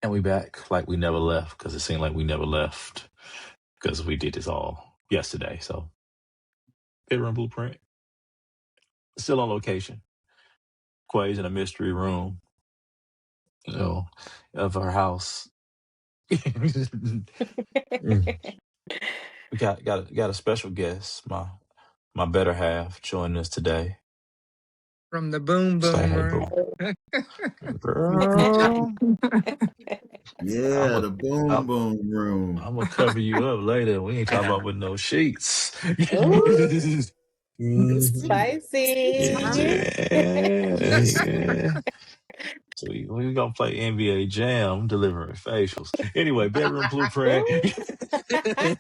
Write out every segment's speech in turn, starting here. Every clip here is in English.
And we back like we never left because it seemed like we never left because we did this all yesterday. So, bedroom blueprint still on location. Quay's in a mystery room, you know, of our house. Mm. We got a special guest, my better half, joining us today. From the boom Say boom hey, room. boo. Girl, Yeah, the boom I'm boom room. gonna cover you up later. We ain't talking about with no sheets. Ooh, Mhm. spicy. Yeah. So we gonna play NBA Jam, delivering facials. Anyway, bedroom blueprint. Ooh.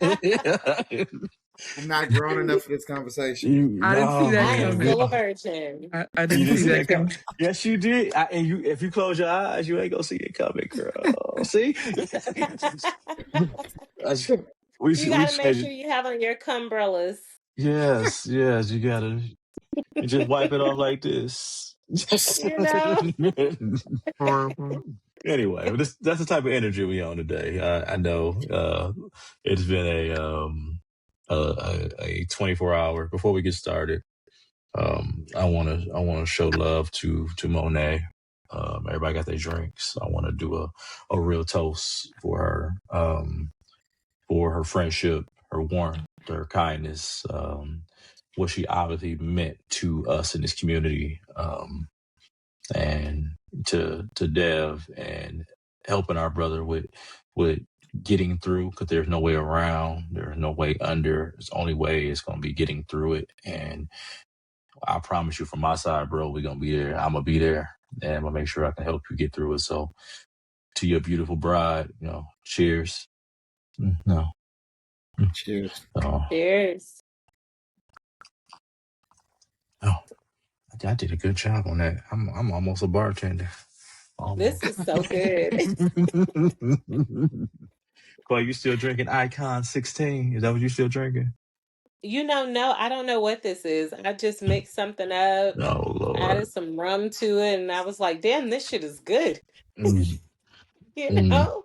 I'm not grown enough for this conversation. I didn't see No that I am man, coming. still a virgin. I you didn't didn't see see that that coming. coming. Yes, you did. And if you close your eyes, you ain't gonna see it coming, girl. See, That's- You we gotta make sure said you have on your cumbrellas. yes, yes. You gotta just wipe it off like this. You know? Horrible. Anyway, that's the type of energy we on today. I know it's been a 24 hour before we get started. I wanna show love to Monet. Everybody got their drinks. I want to do a real toast for her friendship, her warmth, her kindness, what she obviously meant to us in this community, and to Dev and helping our brother with getting through because there's no way around, there's no way under. It's the only way is going to be getting through it. And I promise you, from my side, bro, we're gonna be there. I'm gonna be there, and I'm gonna make sure I can help you get through it. So, to your beautiful bride, cheers. No, Cheers. oh, Cheers. oh, I did a good job on that. I'm almost a bartender. This Almost. is so good. Clay, you still drinking Icon 16? Is that what you still drinking? No, I don't know what this is. I just mixed something up, Oh added Lord. some rum to it, and I was like, damn, this shit is good. Mm, You mm. know?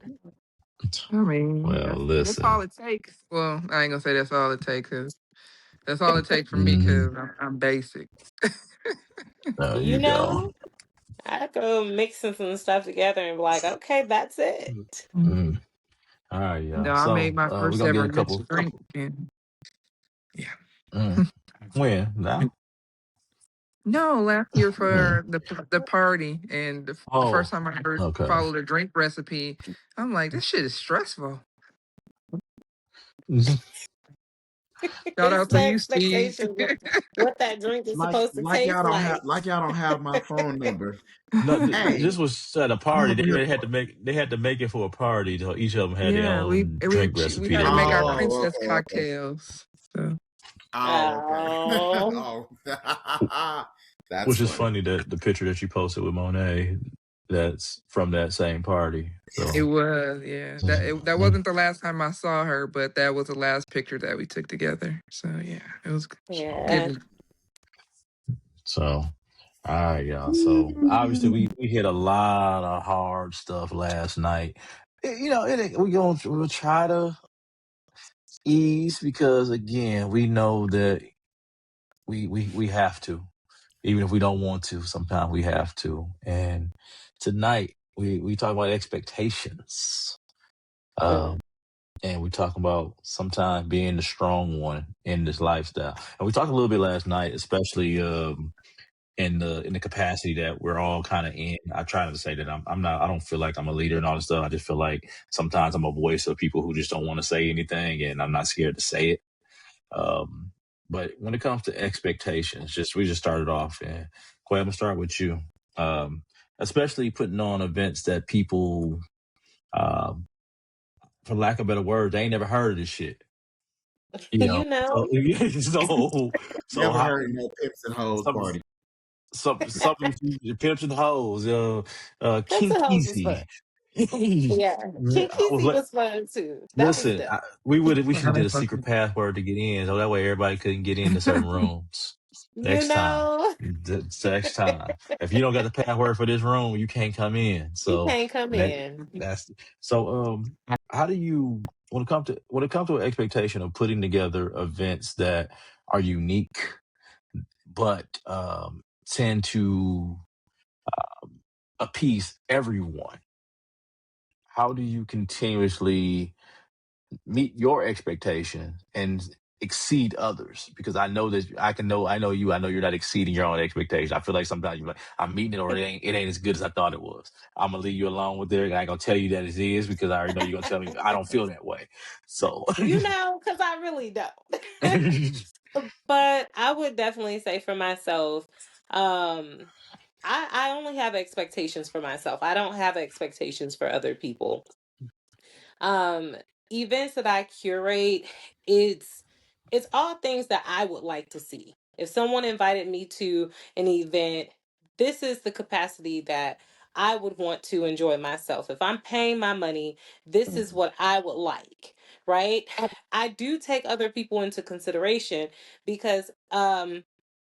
I mean, Well, that's all listen. it takes. Well, I ain't gonna say that's all it takes, 'cause that's all it takes for me Hmm. because I'm basic. There You you go. know? I go mixing some stuff together and be like, okay, that's it. Mm. All right, No, y'all. I made So my we're first gonna get ever a mixed couple. drink, and yeah. Mm. When now? No, last year Mm. for the party, and the first Oh, time I heard okay. followed a drink recipe, I'm like, this shit is stressful. Shout It's out to the you, Steve. expectation of what that drink is Like supposed to like taste y'all don't like. have my phone number. No, Hey, this was at a I'm party. over They here. had to make it for a party. So each of them had their Yeah, own drink we recipe had they to was make our gonna run. Oh, princess okay. cocktails. So Oh, okay. Oh. Oh, that's Which is funny. funny that the picture that you posted with Monet, that's from that same party. it So was, yeah. That mm, wasn't the last time I saw her, but that was the last picture that we took together. So yeah, it was Yeah. good. so all right, y'all. So obviously we hit a lot of hard stuff last night. We'll try to ease because again we know that we have to, even if we don't want to. Sometimes we have to. And tonight we talk about expectations. Mm. And we talk about sometimes being the strong one in this lifestyle. And we talked a little bit last night, especially in the capacity that we're all kind of in. I try to say that I'm not. I don't feel like I'm a leader and all this stuff. I just feel like sometimes I'm a voice of people who just don't want to say anything, and I'm not scared to say it. Um, but when it comes to expectations, we just started off, and Quay, I'm gonna start with you. Um, Especially putting on events that people, um, for lack of better words, they ain't never heard of this shit. You know, You know? so so Never how heard of no pimps and hoes some party. some pimps and hoes, Pimps King and Hoes was Easy. fun. Yeah. I was Kikisi like, was fun too. That was listen, dope. we should have did a secret password to get in, so that way everybody couldn't get into certain rooms. You Next time. know, Next time. If you don't got the password for this room, you can't come in. you So can't come that in. that's so how do you when it comes to an expectation of putting together events that are unique but tend to appease everyone, how do you continuously meet your expectations and exceed others? Because I know that I know you're not exceeding your own expectations. I feel like sometimes you're like, I'm meeting it or it ain't as good as I thought it was. I'm gonna leave you alone with it. I ain't gonna tell you that it is because I already know you're gonna tell me I don't feel that way. So You know, because I really don't. But I would definitely say for myself, um, I only have expectations for myself. I don't have expectations for other people. Um, Events that I curate, it's it's all things that I would like to see. If someone invited me to an event, this is the capacity that I would want to enjoy myself. If I'm paying my money, this is what I would like, right? I do take other people into consideration because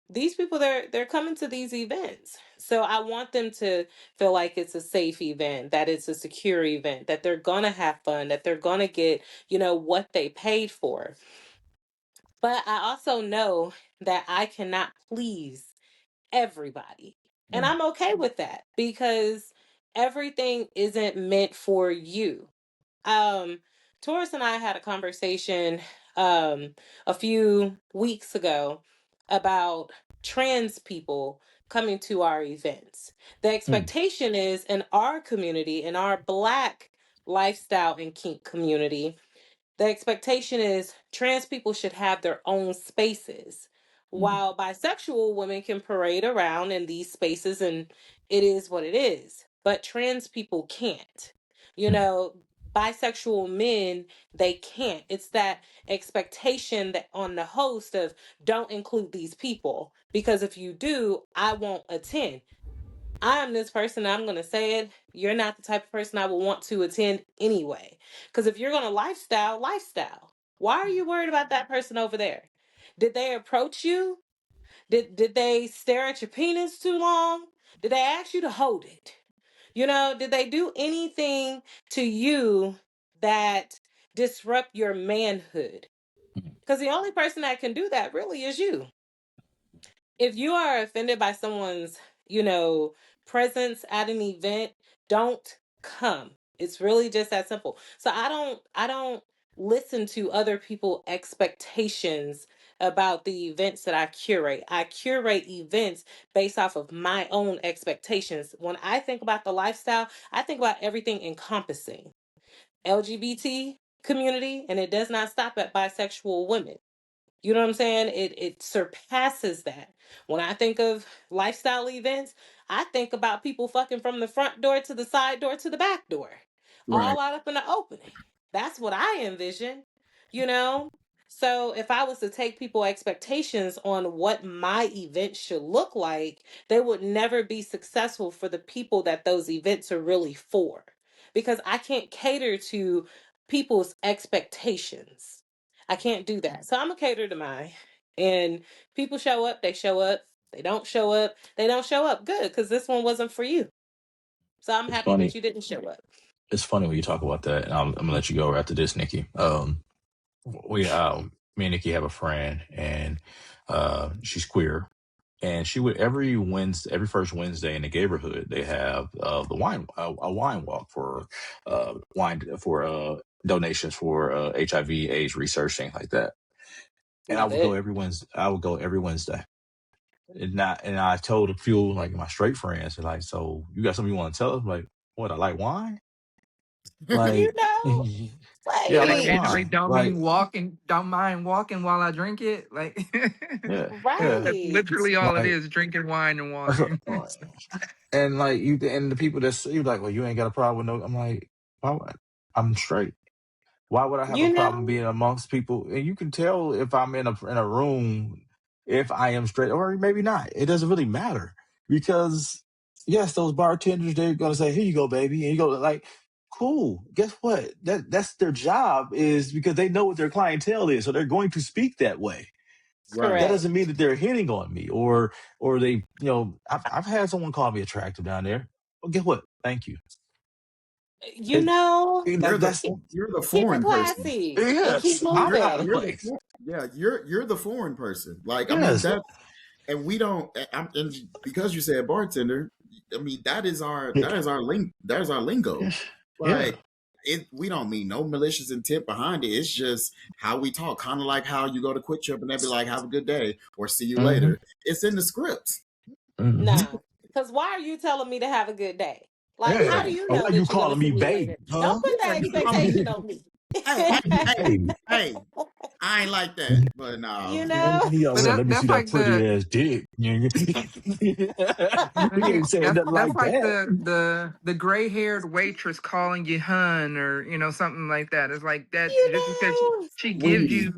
these people they're coming to these events. So I want them to feel like it's a safe event, that it's a secure event, that they're going to have fun, that they're going to get, what they paid for. But I also know that I cannot please everybody. And I'm okay with that because everything isn't meant for you. Um, Taurus and I had a conversation a few weeks ago about trans people coming to our events. The Mm, expectation is in our community, in our Black lifestyle and kink community, the expectation is trans people should have their own spaces, mm, while bisexual women can parade around in these spaces and it is what it is. But trans people can't. You mm. know, bisexual men, they can't. It's that expectation that on the host of don't include these people because if you do, I won't attend. I am this person, I'm going to say it. You're not the type of person I would want to attend anyway. Because if you're going to lifestyle. Why are you worried about that person over there? Did they approach you? Did they stare at your penis too long? Did they ask you to hold it? Did they do anything to you that disrupt your manhood? Because the only person that can do that really is you. If you are offended by someone's, you know, presence at an event, don't come. It's really just that simple. So I don't listen to other people expectations about the events that I curate. I curate events based off of my own expectations. When I think about the lifestyle, I think about everything encompassing LGBT community, and it does not stop at bisexual women. You know what I'm saying? It surpasses that. When I think of lifestyle events, I think about people fucking from the front door to the side door to the back door, Right. all out up in the opening. That's what I envision, you know? So if I was to take people expectations on what my event should look like, they would never be successful for the people that those events are really for. Because I can't cater to people's expectations. I can't do that. So I'm gonna cater to mine. And people show up, they show up. They don't show up, they don't show up. Good, because this one wasn't for you. So I'm It's happy that funny. you didn't show up. It's funny when you talk about that, and I'm gonna let you go after this, Nikki. We Me and Nikki have a friend, and she's queer, and she would every first Wednesday in the neighborhood, they have the wine a wine walk for wine for donations for HIV/AIDS research, things like that. And Love it. I would go every Wednesday. And I told a few like my straight friends, like, so you got something you want to tell us? Like, what, I like wine? You Like, know, yeah, I Like like like, literally wine. Like, don't mind walking while I drink it. Like yeah, yeah. that's right. literally all it Like, is, drinking wine and so, walking. and like and the people that see you like, well, you ain't got a problem with no. I'm like, why I'm straight. Why would I have a You problem know, being amongst people? And you can tell if I'm in a room if I am straight or maybe not. It doesn't really matter because yes, those bartenders, they're gonna say, "Here you go, baby," and you go like, "Cool." Guess what? That's their job is because they know what their clientele is, so they're going to speak that way. Right. That Correct. doesn't mean that they're hitting on me or they, I've had someone call me attractive down there. Well, guess what? Thank you. You It, know, You're the that's you're the keep it foreign person. classy and keep yes. I'm You're out of moving. you're the place. yeah, you're the foreign person. Like, I mean, Yes. that, and we don't, and because you said bartender, I mean, Yeah. that is our lingo. Yes. Yeah. Like, we don't mean no malicious intent behind it. It's just how we talk, kind of like how you go to Quick Trip and they be like, "Have a good day" or "See you Hmm. later." It's in the script. Hmm. Nah, because why are you telling me to have a good day? Like, how Yeah. do you Or know why you that you're going to calling see me me babe? later? Don't Huh? put Yeah, that you call me. expectation on me. Hey, Hey. hey! I ain't like that, but no. You know? He But over, let me see that's that like pretty the ass dick. He ain't saying nothing that's like like that. the gray haired waitress calling you hun or something like that. It's like that You just because know? she gives Sweetie. you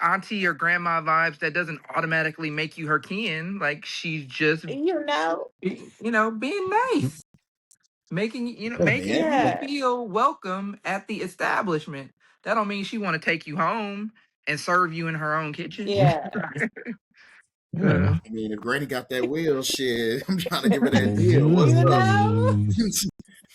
auntie or grandma vibes, that doesn't automatically make you her kin. Like she's just You know? being nice, making making Man, you Yeah. feel welcome at the establishment. That don't mean she want to take you home and serve you in her own kitchen. Yeah. Yeah. So, I mean, if Granny got that wheel, shit, I'm trying to give her that deal. What's You up? know?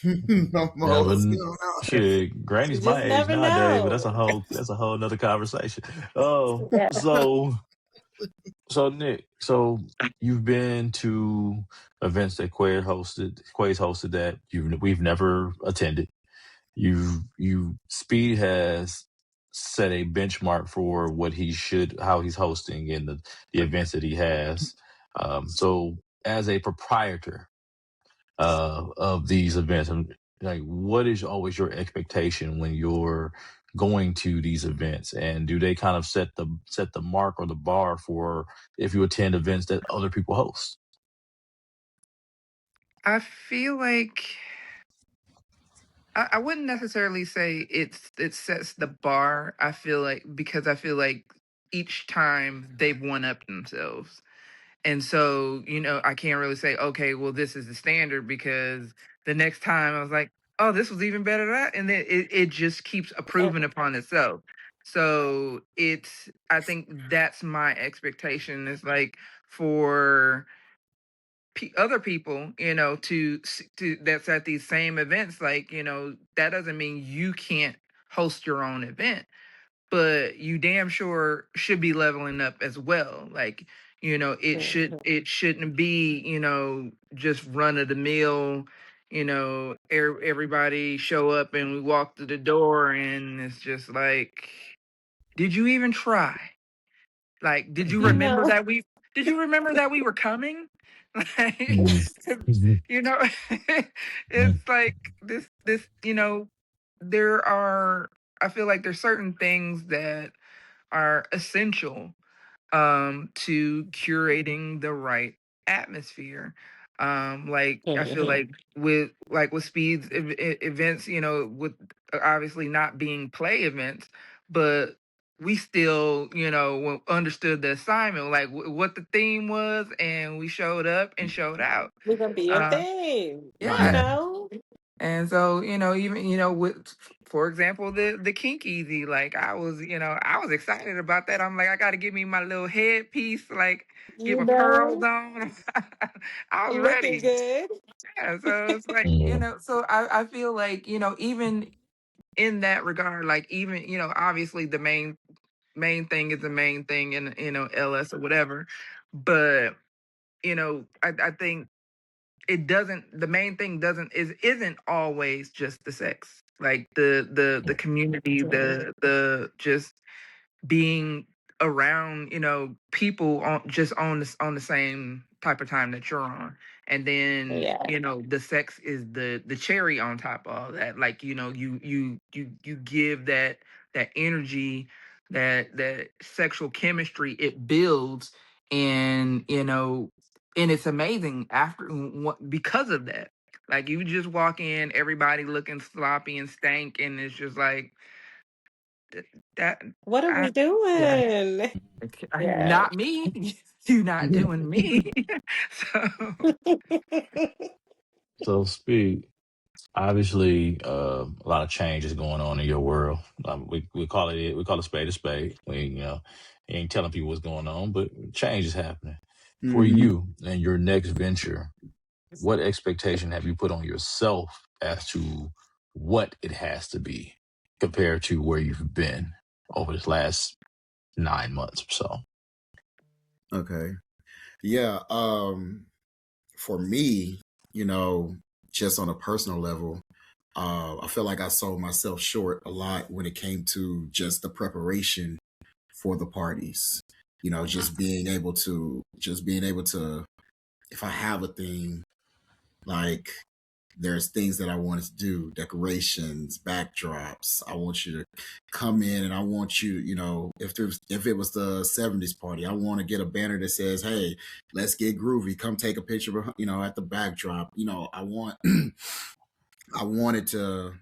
Mhm. No more. Never What's going on? shit. You Granny's just my age never nowadays, but that's a know. whole that's a whole nother conversation. Oh, Yeah. so Nick, so you've been to events that Quay's hosted that we've never attended. Speed has set a benchmark for what he should, how he's hosting and the events that he has. So as a proprietor of these events, like, what is always your expectation when you're going to these events, and do they kind of set the mark or the bar for if you attend events that other people host? I feel like I wouldn't necessarily say it sets the bar. I feel like each time they've one up themselves. And so, I can't really say, okay, well, this is the standard because the next time I was like, oh, this was even better than that. And then it just keeps improving upon itself. So I think that's my expectation is like for other people, to that's at these same events, like, that doesn't mean you can't host your own event, but you damn sure should be leveling up as well. Like, Mhm. it shouldn't be, just run of the mill, everybody show up and we walk through the door and it's just like, did you even try? Like, You know? did you remember that we were coming? Like, Mm. Mhm. you know, it's like there are, I feel like there's certain things that are essential to curating the right atmosphere. Like I feel Mhm. like with speeds events, with obviously not being play events, but we still, understood the assignment, like what the theme was, and we showed up and showed out. We're gonna be your Uh, thing. You Right. yeah, know? and so, even, with, for example, the kink easy, like I was excited about that. I'm like, I got to get me my little headpiece, like get You my pearls know? on. I was Looking ready. good. Yeah, so it's like, Mm. so I feel like, even in that regard, like even, obviously the main thing is the main thing in, LS or whatever, but I think it doesn't the main thing doesn't is isn't always just the sex, like the community, Mhm. the just being around, people just on the same type of time that you're on. And then, Yeah. the sex is the cherry on top of all that. Like, you give that energy, that sexual chemistry it builds, and and it's amazing because of that. Like, you just walk in, everybody looking sloppy and stank, and it's just like th- that What are I we yeah. doing? Yeah. Not me. You not doing me. So So, Speed, obviously, a lot of change is going on in your world. We call it a spade a spade. He ain't telling people what's going on, but change is happening. For Hmm. you and your next venture, what expectation have you put on yourself as to what it has to be compared to where you've been over this last 9 months or so? Okay. Yeah. For me, you know, just on a personal level, I feel like I sold myself short a lot when it came to just the preparation for the parties. Just being able to, if I have a theme, like there's things that I want to do, decorations, backdrops. I want you to come in and I want you, if it was the 70s party, I want to get a banner that says, "Hey, let's get groovy. Come take a picture, at the backdrop." I want I wanted to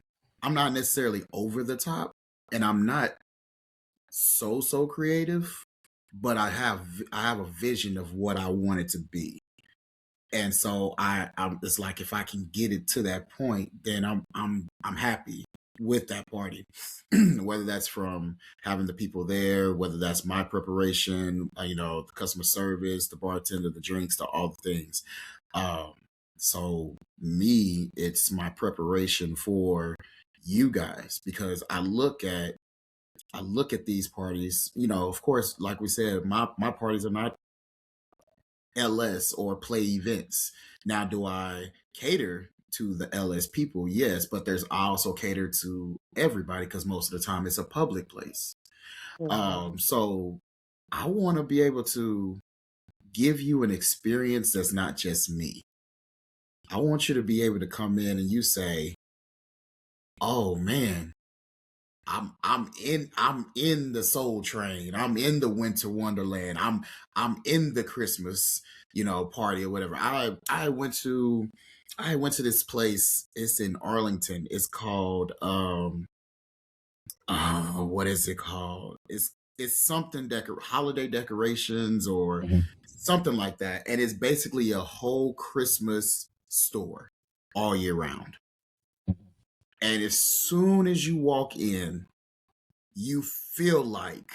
I'm not necessarily over the top and I'm not so creative, but I have a vision of what I want it to be. And so I'm it's like if I can get it to that point, then I'm happy with that party. Whether that's from having the people there, whether that's my preparation, the customer service, the bartender, the drinks, all the things. Um, so me, it's my preparation for you guys because I look at these parties, of course, like we said, my parties are not LS or play events. Now, do I cater to the LS people? Yes, but I also cater to everybody because most of the time it's a public place. So I want to be able to give you an experience that's not just me. I want you to be able to come in and you say, "Oh man, I'm in the Soul Train. I'm in the Winter Wonderland. I'm in the Christmas, party or whatever." I went to this place. It's in Arlington. It's called what is it called? It's something holiday decorations or Mhm. something like that. And it's basically a whole Christmas store all year round. And as soon as you walk in, you feel like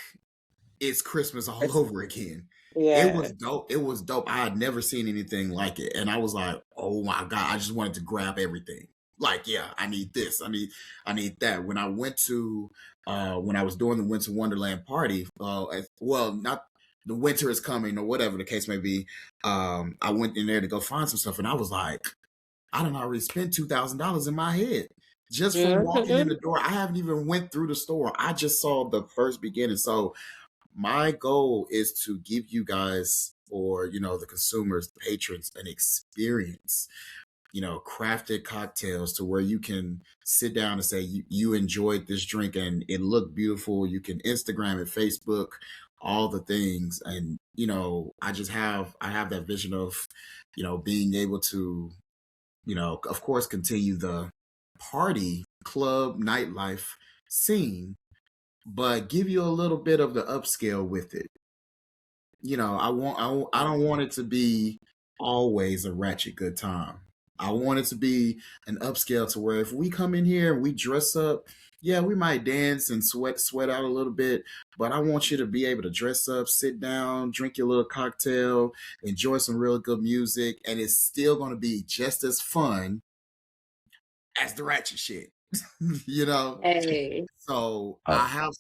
it's Christmas all over again. It Yeah. was dope. It was dope. I had never seen anything like it. And I was like, oh my God, I just wanted to grab everything. Like, yeah, I need this. I need that. When I was doing the Winter Wonderland party, well, not the winter is coming or whatever the case may be. I went in there to go find some stuff and I was like, I done already spent $2,000 in my head just from walking in Mhm. the door. I haven't even went through the store. I just saw the first beginning. So my goal is to give you guys or the consumers, the patrons, an experience, crafted cocktails to where you can sit down and say you enjoyed this drink and it looked beautiful. You can Instagram and Facebook all the things. And I have that vision of being able to of course continue the party club nightlife scene, but give you a little bit of the upscale with it. I don't want it to be always a ratchet good time. I want it to be an upscale to where if we come in here and we dress up, yeah, we might dance and sweat out a little bit, but I want you to be able to dress up, sit down, drink your little cocktail, enjoy some real good music, and it's still going to be just as fun as the ratchet shit. you know Hey. so Uh, I have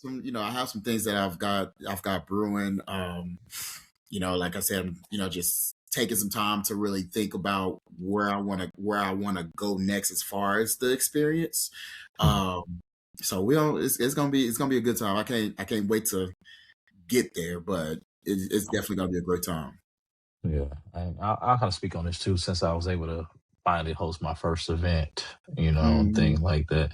some things that I've got brewing. Like I said, just taking some time to really think about where I want to go next as far as the experience. Um, so we don't. It's gonna be a good time. I can't wait to get there, but it's definitely gonna be a great time. Yeah, and I'll kind of speak on this too, since I was able to finally host my first event, and Hmm. things like that.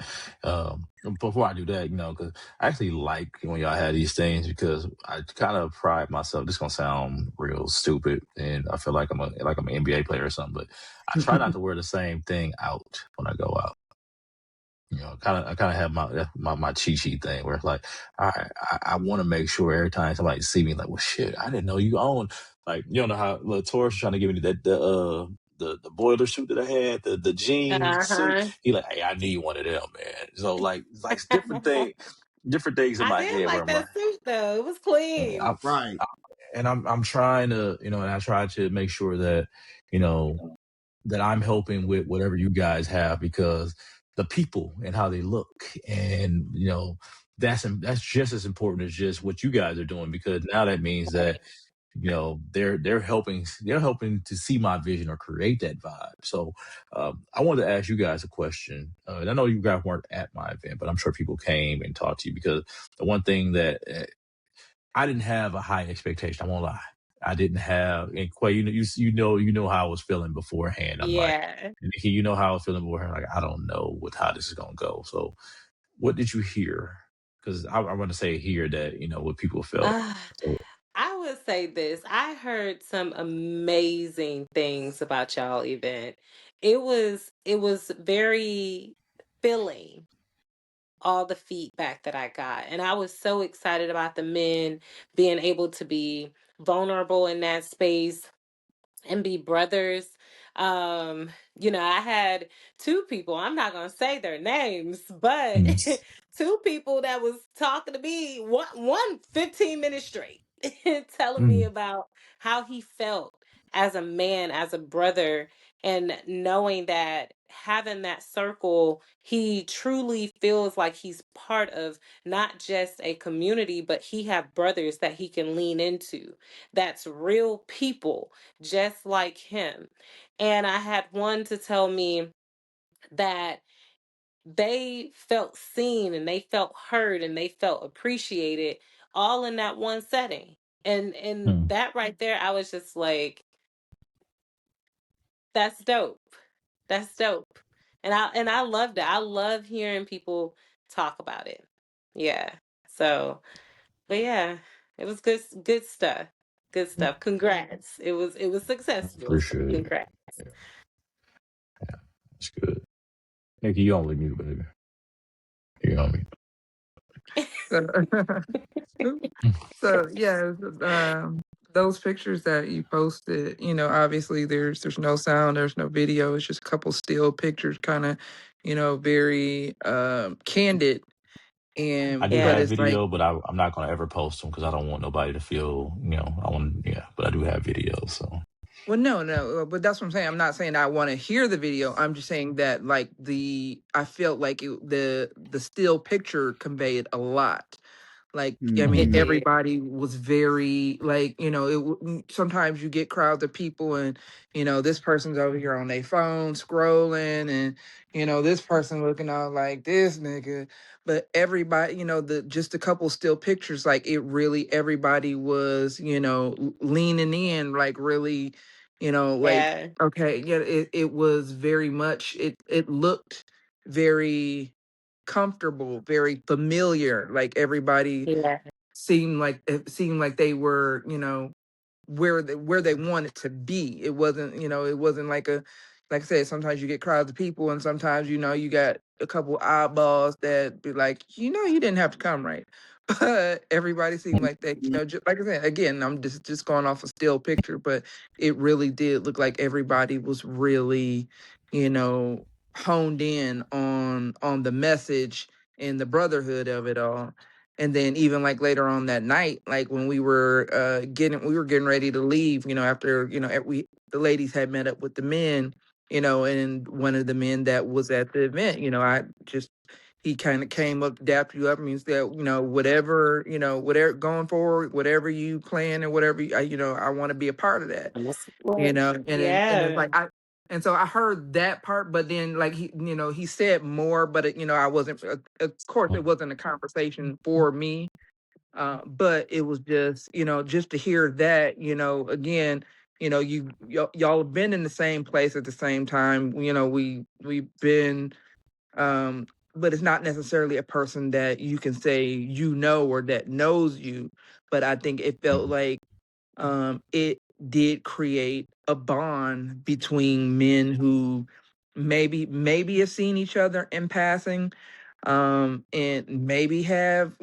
Before I do that, because I actually like when y'all have these things because I kind of pride myself. This gonna sound real stupid, and I feel like I'm an NBA player or something, but I try not to wear the same thing out when I go out. I kind of have my cheat sheet thing where it's like, all right, I want to make sure every time somebody see me, like, well, shit, I didn't know you own. Like, you don't know how Taurus was trying to give me the boiler suit that I had, the jean suit. Uh-huh. He like, hey, I need one of them, man. So like, it's like different thing. different things in I my did head where like I'm like, that suit though. It was yeah, clean. Right. and I'm trying to, and I try to make sure that, you know, that I'm helping with whatever you guys have, because the people and how they look, and that's just as important as just what you guys are doing, because now that means that they're helping to see my vision or create that vibe. So I wanted to ask you guys a question, and I know you guys weren't at my event, but I'm sure people came and talked to you, because the one thing that I didn't have a high expectation. I won't lie. I didn't have, and Quay, you know how I was feeling beforehand. I'm like, Yeah. Nikki, you know how I was feeling beforehand. Like, I don't know how this is gonna go. So, what did you hear? Because I want to say here that what people felt. Uh, So, I would say this. I heard some amazing things about y'all event. It was very filling, all the feedback that I got. And I was so excited about the men being able to be vulnerable in that space and be brothers. Um, I had two people, I'm not gonna say their names, but mm, two people that was talking to me one 15 minutes straight, telling me mm, about how he felt as a man, as a brother, and knowing that having that circle, he truly feels like he's part of not just a community, but he have brothers that he can lean into. That's real people just like him. And I had one to tell me that they felt seen and they felt heard and they felt appreciated all in that one setting. And mm, that right there, I was just like, that's dope. That's dope. And I loved it. I love hearing people talk about it. Yeah. So, but yeah, it was good stuff. Good stuff. Congrats. It was successful. So appreciate it. congrats. Yeah, that's good. Nikki, you only mute, baby. You know me. So, so yeah, those pictures that you posted, obviously there's no sound, there's no video. It's just a couple still pictures, kind of, very candid. I And do but Yeah. have it's like, video, but I'm not gonna ever post them because I don't want nobody to feel, I want, yeah, but I do have videos, so. well, no, but that's what I'm saying. I'm not saying I want to hear the video. I'm just saying that like I felt like the still picture conveyed a lot. Like, I mean, It Hmm. did. everybody was very like, sometimes you get crowds of people, and this person's over here on their phone scrolling, and this person looking out like this nigga. But everybody, the just a couple still pictures, like it really, everybody was leaning in, like really, like, Yeah. okay, yeah, it was very much, it looked very comfortable, very familiar. Like everybody Yeah. it seemed like they were, where they wanted to be. It wasn't like I said, sometimes you get crowds of people, and sometimes you got a couple eyeballs that be like, you didn't have to come, right? But everybody seemed like that, just like I said, again, I'm just going off a still picture, but it really did look like everybody was really, you know, honed in on the message and the brotherhood of it all. And then even like later on that night, like when we were getting ready to leave, after, the ladies had met up with the men, and one of the men that was at the event, I just he kind of came up, dapped you up, and he said, whatever going forward, whatever you plan and whatever I want to be a part of that. That's what. And it's Yeah. like and so I heard that part, but then like he said more, but I wasn't, of course it wasn't a conversation for me. But it was just, just to hear that, again, y'all have been in the same place at the same time. We've been, but it's not necessarily a person that you can say, or that knows you. But I think it felt like it did create a bond between men who maybe have seen each other in passing, and maybe have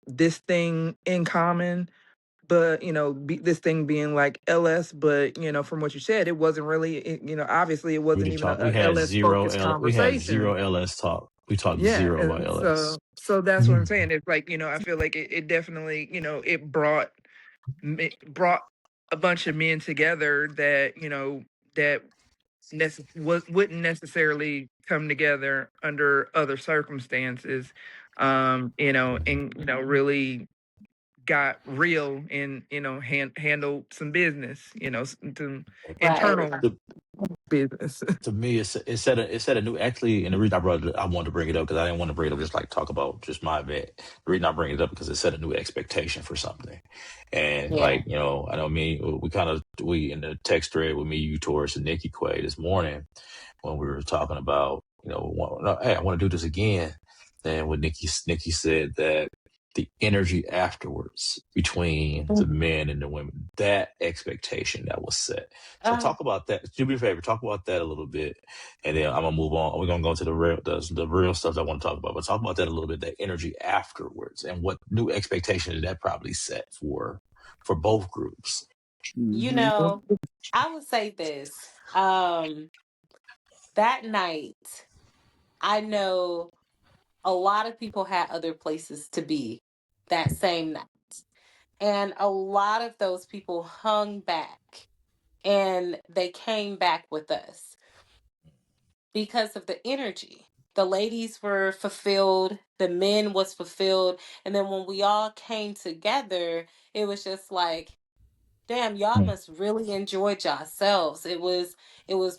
this thing in common, but this thing being like LS. But from what you said, it wasn't really, obviously it We wasn't did even a, talk. We a had LS zero focused L. We had conversation. zero LS talk. We talked Yeah, zero about and LS. so that's what I'm saying. It's like, I feel like it definitely, it brought a bunch of men together that, that wouldn't necessarily come together under other circumstances. And really got real and, handled some business, some Right. internal business. To me, it said a new, actually, and the reason I wanted to bring it up because I didn't want to bring it up just like talk about just my event. The reason I bring it up because it set a new expectation for something, and Yeah. like I know we in the text thread with me, you, Taurus, and Nikki Quay this morning when we were talking about hey, I want to do this again. And when Nikki said that the energy afterwards between the men and the women, that expectation that was set. So Uh, talk about that. Do me a favor, talk about that a little bit, and then I'm gonna move on. We're gonna go into the real stuff that I want to talk about, but talk about that a little bit. That energy afterwards, and what new expectations that probably set for both groups. you Mm-hmm. know, I would say this. That night, I know a lot of people had other places to be that same night. And a lot of those people hung back and they came back with us because of the energy. The ladies were fulfilled, the men was fulfilled, and then when we all came together, it was just like, damn, y'all Mm. must really enjoyed yourselves. It was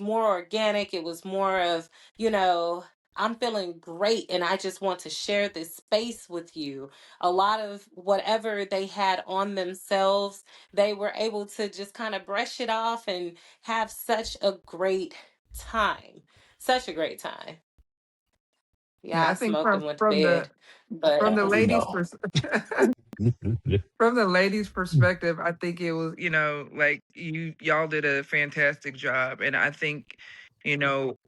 more organic. It was more of, you know, I'm feeling great and I just want to share this space with you. A lot of whatever they had on themselves, they were able to just kind of brush it off and have such a great time. Such a great time. Yeah, Yeah, I I think smoked and went to from the bed. But from the We ladies' know. from the ladies' perspective, I think it was, like y'all did a fantastic job, and I think, we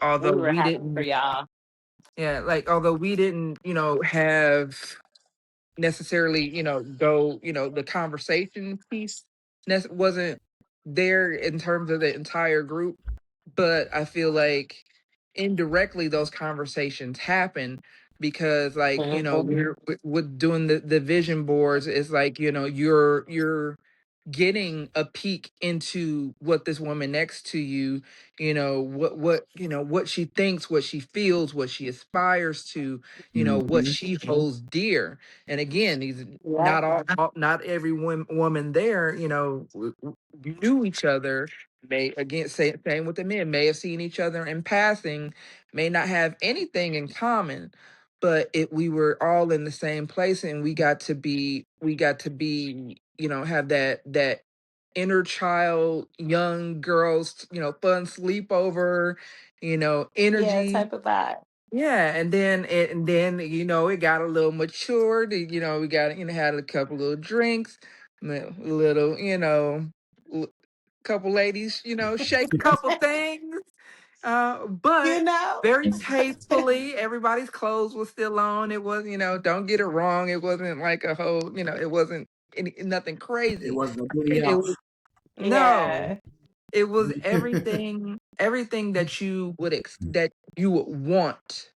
although were we happy for didn't, y'all. yeah, like although we didn't, have necessarily, go, the conversation piece wasn't there in terms of the entire group, but I feel like indirectly those conversations happen because, like, Mhm. we're with doing the vision boards, is like, you're getting a peek into what this woman next to you, what she thinks, what she feels, what she aspires to, what Mm-hmm. she holds dear. And again, these Yeah. not every woman there, knew each other. May again say same with the men, may have seen each other in passing, may not have anything in common, but we were all in the same place, and we got to be, have that inner child, young girls, fun sleepover, Yeah, energy. type of vibe. Yeah, and then it got a little matured. We got, had a couple little drinks, little, l- couple ladies, shake a couple things. You But know? very tastefully, everybody's clothes was still on. It was, don't get it wrong. It wasn't like a whole, it wasn't nothing It crazy. wasn't a booty It out. was no, Yeah. it was everything that that you would want,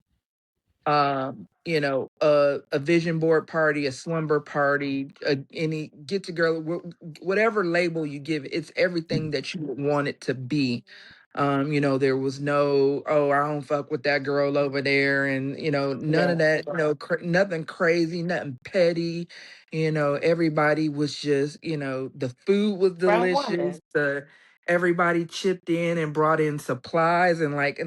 a vision board party, a slumber party, any get together, whatever label you give it, it's everything that you would want it to be. There was no, oh, I don't fuck with that girl over there, and none of Yeah. that, nothing crazy, nothing petty. Everybody was just, the food was Grown delicious. woman. Everybody chipped in and brought in supplies, and like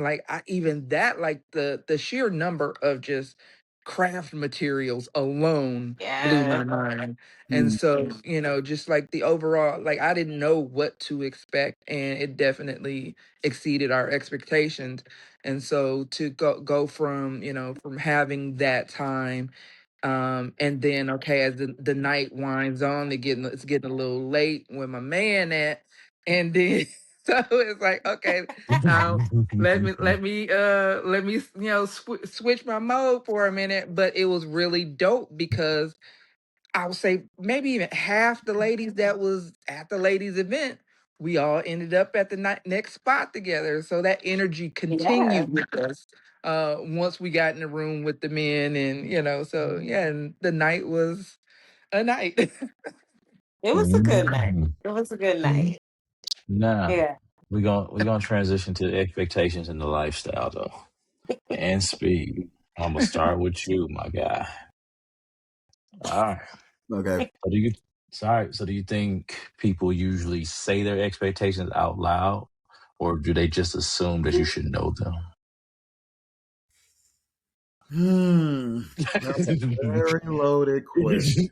even that, like the sheer number of just craft materials alone blew Yeah. my mind. And Mm. so, just like the overall, like I didn't know what to expect, and it definitely exceeded our expectations. And so to go from, from having that time, and then, okay, as the night winds on, it's getting a little late where my man at, and then so it's like, okay, now let me switch my mode for a minute. But it was really dope because I would say maybe even half the ladies that was at the ladies event, we all ended up at the next spot together. So that energy Yeah. continued with us once we got in the room with the men, and so yeah, and the night was a night. It was a good night. Mhm. It was a good night. Now Yeah. we're gonna transition to expectations and the lifestyle though, and speed. I'm gonna start with you, my guy. All right. Okay. So do you sorry, so do you think people usually say their expectations out loud, or do they just assume that you should know them? Hmm. That's a very loaded question.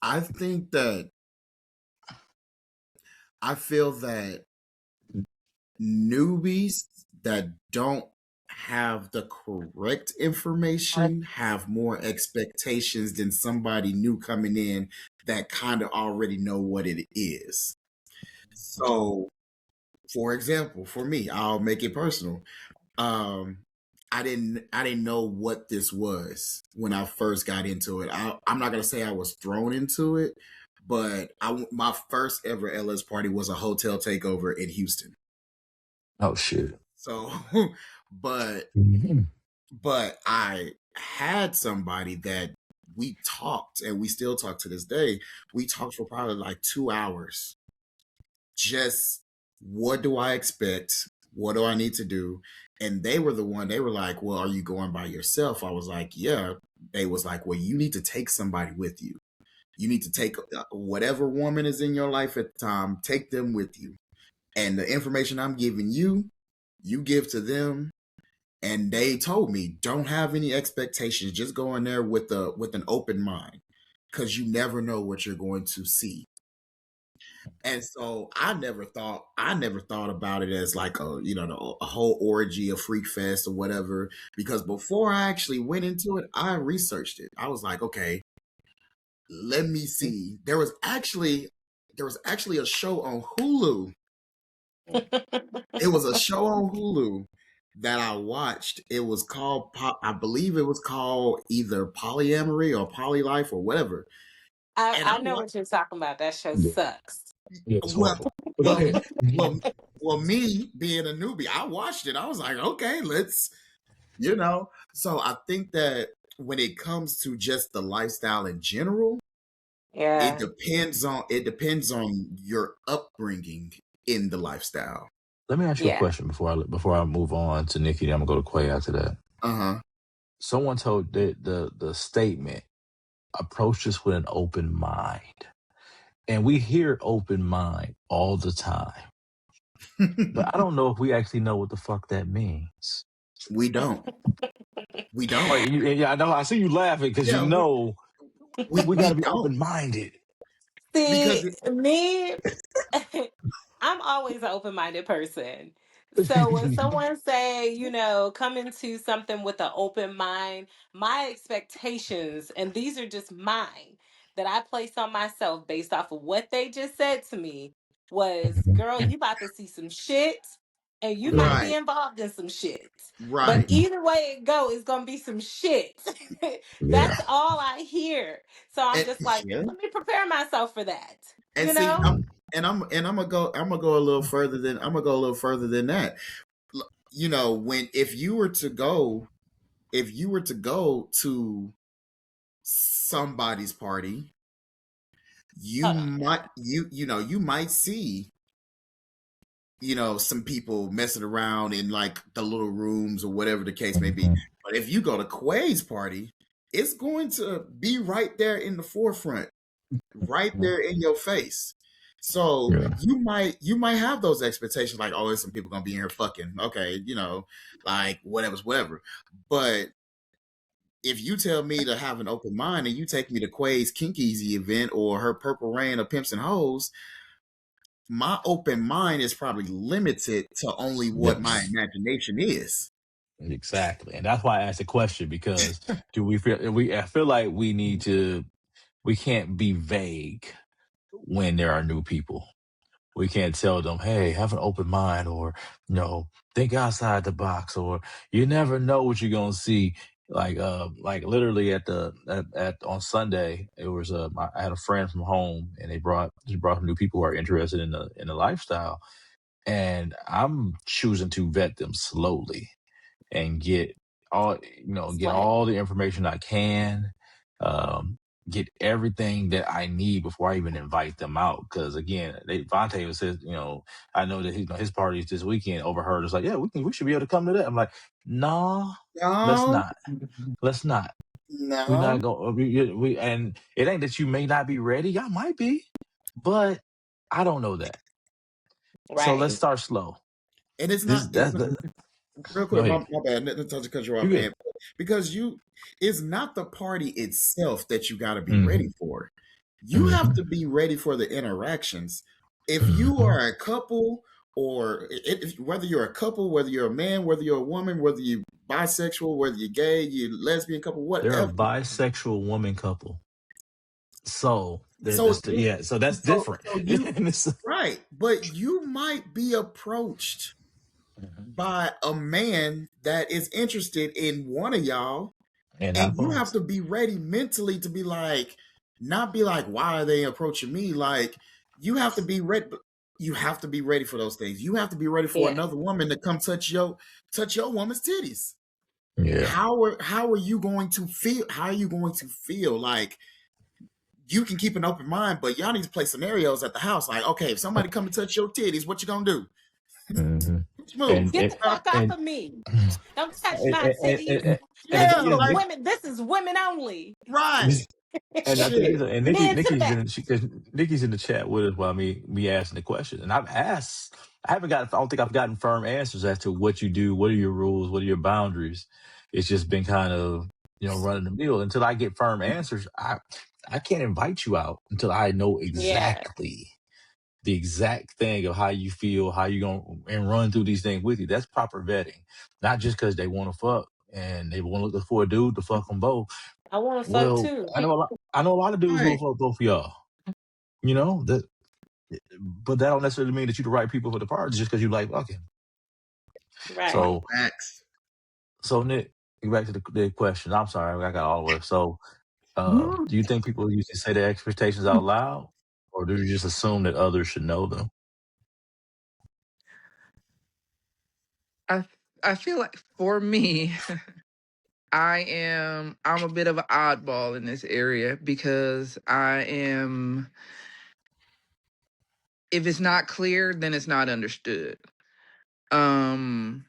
I think that I feel that newbies that don't have the correct information have more expectations than somebody new coming in that kind of already know what it is. So, for example, for me, I'll make it personal. Um, I didn't know what this was when I first got into it. I'm not gonna say I was thrown into it, but my first ever LS party was a hotel takeover in Houston. Oh shit. So, but Mhm. but I had somebody that we talked, and we still talk to this day. We talked for probably like 2 hours. Just what do I expect? What do I need to do? And they were the one, they were like, well, are you going by yourself? I was like, yeah. They was like, well, you need to take somebody with you. You need to take whatever woman is in your life at the time, take them with you. And the information I'm giving you, you give to them. And they told me, don't have any expectations. Just go in there with an open mind, because you never know what you're going to see. And so I never thought about it as like a whole orgy, a freak fest or whatever. Because before I actually went into it, I researched it. I was like, okay, let me see. There was actually a show on Hulu. It was a show on Hulu that I watched. It was called, I believe it was called either Polyamory or Polylife or whatever. And I I know watched. what you're talking about. That show Yeah, sucks. yeah, it's Well, horrible. But go well, ahead. well, well. Me being a newbie, I watched it. I was like, okay, let's. So I think that when it comes to just the lifestyle in general, it Yeah. depends on your upbringing in the lifestyle. Let me ask you a Yeah. question before I move on to Nikki. Then I'm gonna go to Quay after that. Uh huh. Someone told the statement, approach this with an open mind. And we hear open mind all the time. But I don't know if we actually know what the fuck that means. We don't. We don't. Right, yeah, I know. I see you laughing because Yeah, we got we to be don't open minded. because See, me, I'm always an open-minded person. So when someone say, come into something with an open mind, my expectations, and these are just mine, that I place on myself based off of what they just said to me was, girl, you about to see some shit and you might right, be involved in some shit. But right, either way it go, it's gonna be some shit. Yeah. That's all I hear. So I'm and just like, yeah, let me prepare myself for that. and You see, know? I'm gonna go a little further than I'm gonna go a little further than that. When if you were to go to somebody's party, you Hold on. might you might see some people messing around in like the little rooms or whatever the case may be. Mhm. But if you go to Quay's party, it's going to be right there in the forefront, right there in your face. So Yeah. you might have those expectations like, oh, there's some people gonna be in here fucking, okay, like whatever's whatever. But if you tell me to have an open mind and you take me to Quay's Kinkeezy event or her Purple Rain of Pimps and Hoes, my open mind is probably limited to only what my Yes. imagination is. Exactly. And that's why I asked the question because do I feel like we can't be vague when there are new people. We can't tell them, hey, have an open mind or, think outside the box or you never know what you're going to see. like literally at on Sunday, it was I had a friend from home, and he brought some new people who are interested in the lifestyle, and I'm choosing to vet them slowly and get Slay. all the information I can, um, get everything that I need before I even invite them out. Because again, Vante was says, I know that his parties this weekend overheard. It's like, yeah, we should be able to come to that. I'm like, nah, let's No, not, let's not. We no. not go. And it ain't that you may not be ready. Y'all might be, but I don't know that. So let's Right. start slow. And it's This not, it's that's not the real Go quick, ahead. my bad. Not to cut you You off, good? and because it's not the party itself that you got to be ready Hmm. for. You have Hmm. to be ready for the interactions. If you Hmm. are a couple, or whether you're a couple, whether you're a man, whether you're a woman, whether you're bisexual, whether you're gay, you're lesbian couple, They're a whatever. bisexual woman couple. So So, yeah, so that's different. so you And it's- right, but you might be approached Mhm. by a man that is interested in one of y'all, And and have you fun. have to be ready mentally to be like, not be like, why are they approaching me? Like, you have to be ready. You have to be ready for those things. You have to be ready for Yeah. another woman to come touch your woman's titties. Yeah. How are you going to feel? How are you going to feel? Like, you can keep an open mind, but y'all need to play scenarios at the house. Like, okay, if somebody come and touch your titties, what you gonna do? Hmm. Move. And Get the fuck off and of me. and, Don't touch and, my and, titties. and, and the Yeah, thing This is, is like, women. This is women only. right. and I think Shit. and Men to the Nikki's back. been Nikki's in the chat with us while me asking the question, and I've asked. I haven't got. I don't think I've gotten firm answers as to what you do, what are your rules, what are your boundaries. It's just been kind of running the mill until I get firm answers. I can't invite you out until I know Yeah. exactly the exact thing of how you feel, how you gonna and run through these things with you. That's proper vetting, not just because they want to fuck and they want to look for a dude to fuck them both. I want to fuck Well, too. I know a lot of dudes who will Right. fuck both of y'all. You know that, but that don't necessarily mean that you're the right people for the party just because you like fucking. Right. So, Facts. Nick, get back to the question. I'm sorry, I got all the way. So, do you think people usually say their expectations out loud, or do you just assume that others should know them? I I feel like for me, I'm a bit of an oddball in this area because I am if it's not clear, then it's not understood. Um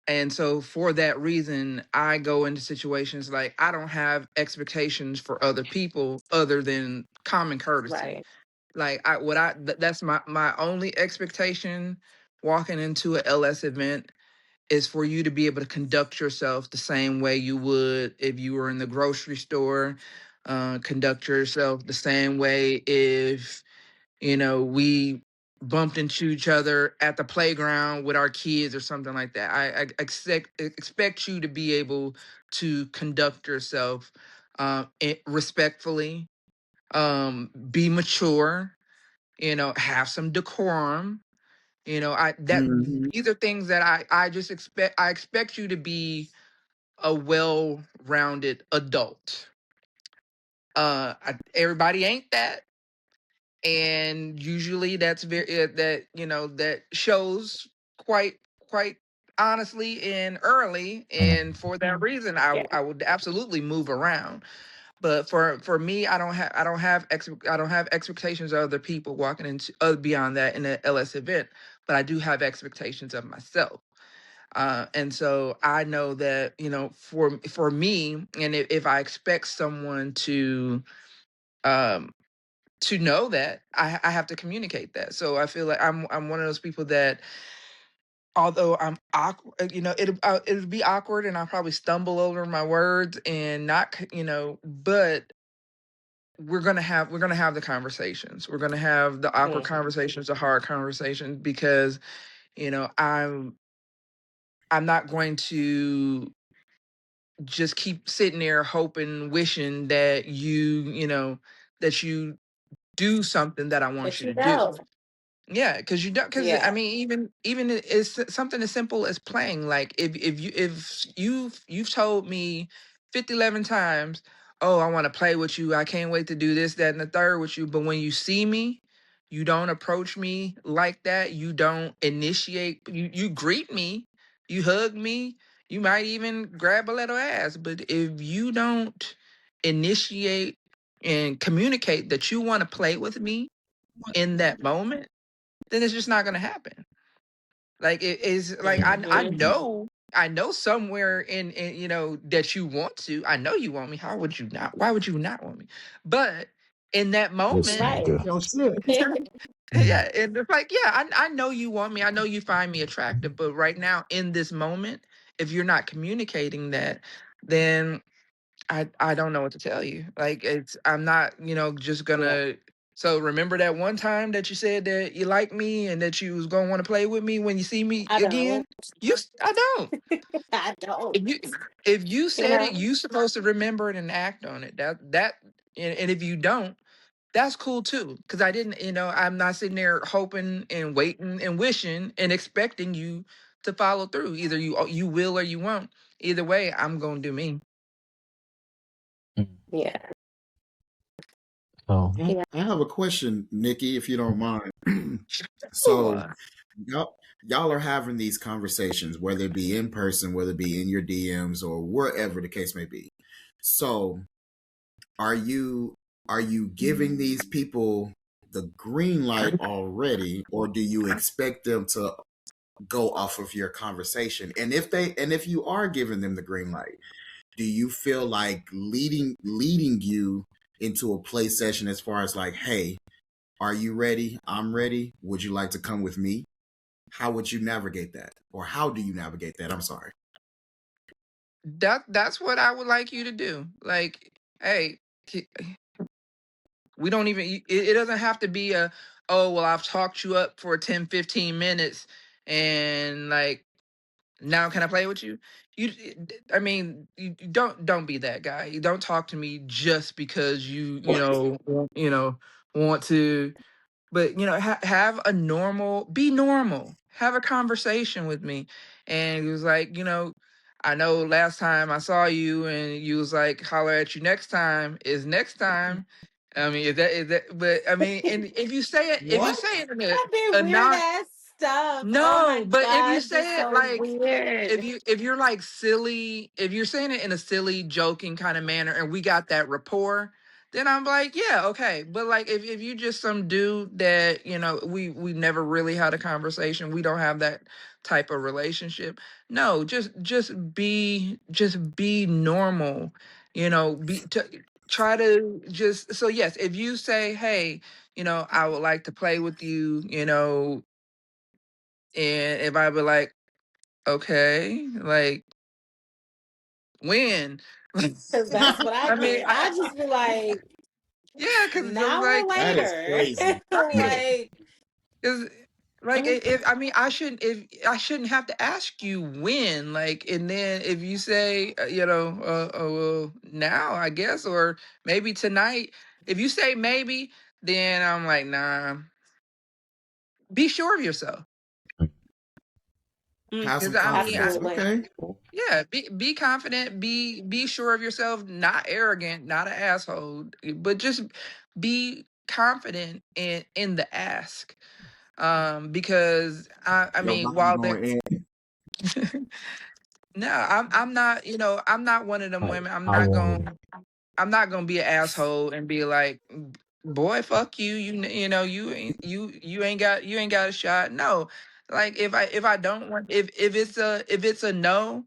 and so for that reason, I go into situations like I don't have expectations for other people other than common courtesy. Right. Like that's my only expectation walking into a LS event is for you to be able to conduct yourself the same way you would if you were in the grocery store. Conduct yourself the same way if we bumped into each other at the playground with our kids or something like that. I expect you to be able to conduct yourself respectfully, be mature, have some decorum. I that Hmm. these are things that I just expect you to be a well-rounded adult. Everybody ain't that, and usually that's very that that shows quite honestly and early, and for that reason Yeah. I would absolutely move around. But for me, I don't have expectations of other people walking into beyond that in an LS event, but I do have expectations of myself. And so I know that for me, and if I expect someone um, to know that, I have to communicate that. So I feel like I'm one of those people that, although I'm awkward, it'll be awkward, and I'll probably stumble over my words and not, but we're gonna have the conversations. We're gonna have the awkward Mhm. conversations, the hard conversations, because I'm not going to just keep sitting there hoping, wishing that that you do something that I want But you to you do. know. Yeah, because you don't. Because I Yeah. mean, even it's something as simple as playing. Like if you've told me 50, 11 times, oh, I want to play with you. I can't wait to do this, that, and the third with you. But when you see me, you don't approach me like that. You don't initiate, you greet me, you hug me, you might even grab a little ass. But if you don't initiate and communicate that you want to play with me in that moment, then it's just not going to happen. Like it is like Mhm. I know somewhere in that you want to. I know you want me. How would you not? Why would you not want me? But in that This moment, Right. nigga. Yo, shit. yeah, and it's like, yeah, I know you want me. I know you find me attractive. But right now, in this moment, if you're not communicating that, then I don't know what to tell you. Like I'm not, just Yeah. gonna. So remember that one time that you said that you like me and that you was gonna want to play with me when you see me I again? don't. I don't. I don't. If you You said it, know? you supposed to remember it and act on it. And if you don't, that's cool too. Because I didn't, I'm not sitting there hoping and waiting and wishing and expecting you to follow through. Either you will or you won't. Either way, I'm gonna do me. Mm. Yeah. So Yeah. I have a question, Nikki, if you don't mind. So Sure. y'all are having these conversations, whether it be in person, whether it be in your DMs or wherever the case may be. So are you giving these people the green light already, or do you expect them to go off of your conversation? And if you are giving them the green light, do you feel like leading you into a play session as far as like, hey, are you ready? I'm ready. Would you like to come with me? How would you navigate that? Or how do you navigate that? I'm sorry. That's what I would like you to do. Like, hey, we don't even it doesn't have to be a, oh, well, I've talked you up for 10, 15 minutes and like, now can I play with you? I mean, you don't be that guy. You don't talk to me just because want to. But have a be normal, have a conversation with me. And he was like, I know last time I saw you and you was like, holler at you next time. Is next time? I mean, is that, but I mean, and if you What? say it in I did a weird not, ass stuff. Oh no, my but if you gosh, it's say it so like, weird. if you're like silly, if you're saying it in a silly, joking kind of manner, and we got that rapport, then I'm like, yeah, okay. But like, if you just some dude that we never really had a conversation, we don't have that type of relationship. No, just be normal. Try to just, so yes, if you say, hey, I would like to play with you, and if I be like, okay, like, when? Because that's what I I mean, get. I just be like, yeah, because now or like, That is later. crazy. yeah. Like, because like, if I mean, I shouldn't have to ask you when, like, and then if you say, oh, well, now I guess, or maybe tonight. If you say maybe, then I'm like, nah. Be sure of yourself, mm, Have because some I mean, confidence. absolutely. Okay. yeah, be confident, be sure of yourself, not arrogant, not an asshole, but just be confident in the ask. Because I Your mean, body while they going in. no, I'm not, I'm not one of them Like women. I want I'm not gonna be an asshole and be like, boy, fuck you. You ain't got a shot. No, like, if I don't want, if it's a no,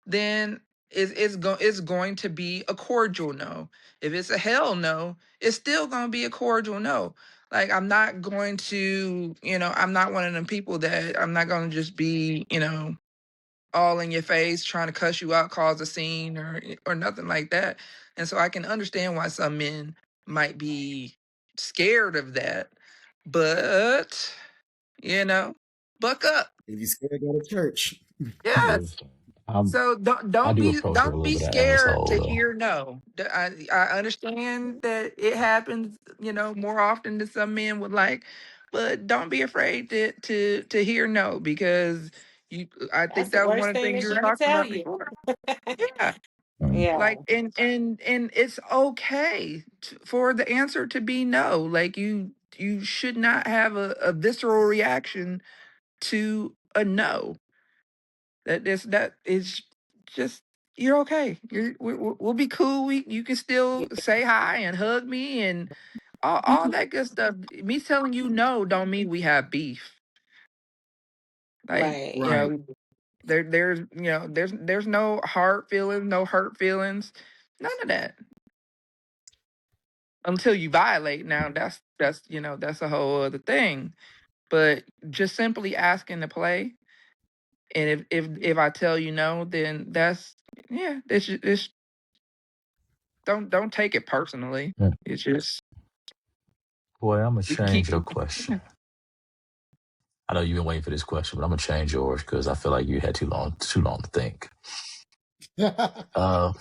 then it's going to be a cordial no. If it's a hell no, it's still gonna be a cordial no. Like, I'm not going to, I'm not one of them people that I'm not gonna just be, all in your face, trying to cuss you out, cause a scene, or nothing like that. And so I can understand why some men might be scared of that. But, buck up. If you scared, go to church. Yes. listen. So don't I don't do be approach it a don't little be bit of scared asshole to though. hear no. I understand that it happens, more often than some men would like, but don't be afraid to hear no, because I That's think the that was one worst of the thing things that you were she could talking tell about you. before. Yeah. Yeah. Like, and it's okay for the answer to be no. Like, you should not have a visceral reaction to a no. That is just, you're okay. We'll be cool. You can still say hi and hug me and all that good stuff. Me telling you no don't mean we have beef. Like, Right. Right. there's no hard feelings, no hurt feelings, none of that until you violate. Now that's a whole other thing. But just simply asking to play, and if I tell you no, then that's, yeah. It's don't take it personally. Mm. It's just Boy, I'm gonna we keep. change your question. I know you've been waiting for this question, but I'm gonna change yours because I feel like you had too long to think. Uh,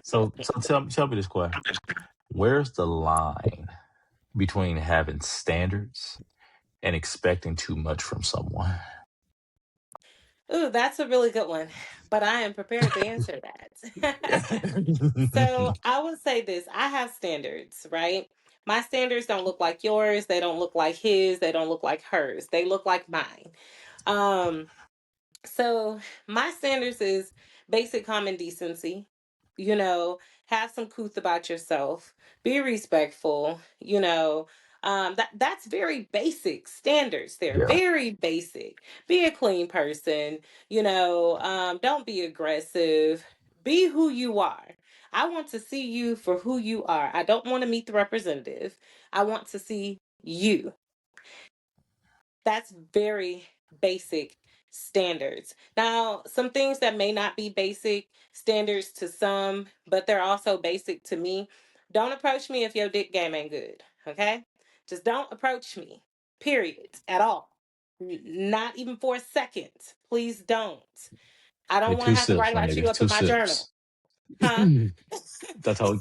so tell me this question: where's the line between having standards and expecting too much from someone? Ooh, that's a really good one. But I am prepared to answer that. So I would say this: I have standards, right? My standards don't look like yours. They don't look like his. They don't look like hers. They look like mine. Um, So my standards is basic common decency. You know, have some couth about yourself. Be respectful. That's very basic standards. They're Yeah, very basic. Be a clean person. Don't be aggressive. Be who you are. I want to see you for who you are. I don't want to meet the representative. I want to see you. That's very basic standards. Now, some things that may not be basic standards to some, but they're also basic to me. Don't approach me if your dick game ain't good. Okay? Just don't approach me. Period. At all. Not even for a second. Please don't. I don't take want to two have to sips, write my about you nigga. up Two in my journal. sips. Huh?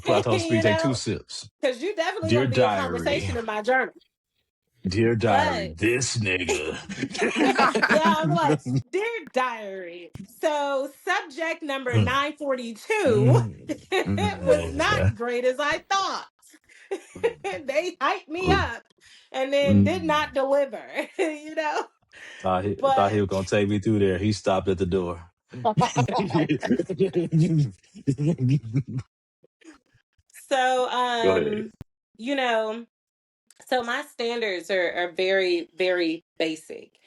I told Speed you take two know, sips. because you definitely Dear going to be a diary, conversation in my journal. dear diary, But this nigga. yeah, I'm like, dear diary. So subject number 942 was not great as I thought. They hyped me up and then did not deliver, you know? Thought he But was gonna take me through there. He stopped at the door. so Go ahead. you know, So my standards are very, very basic.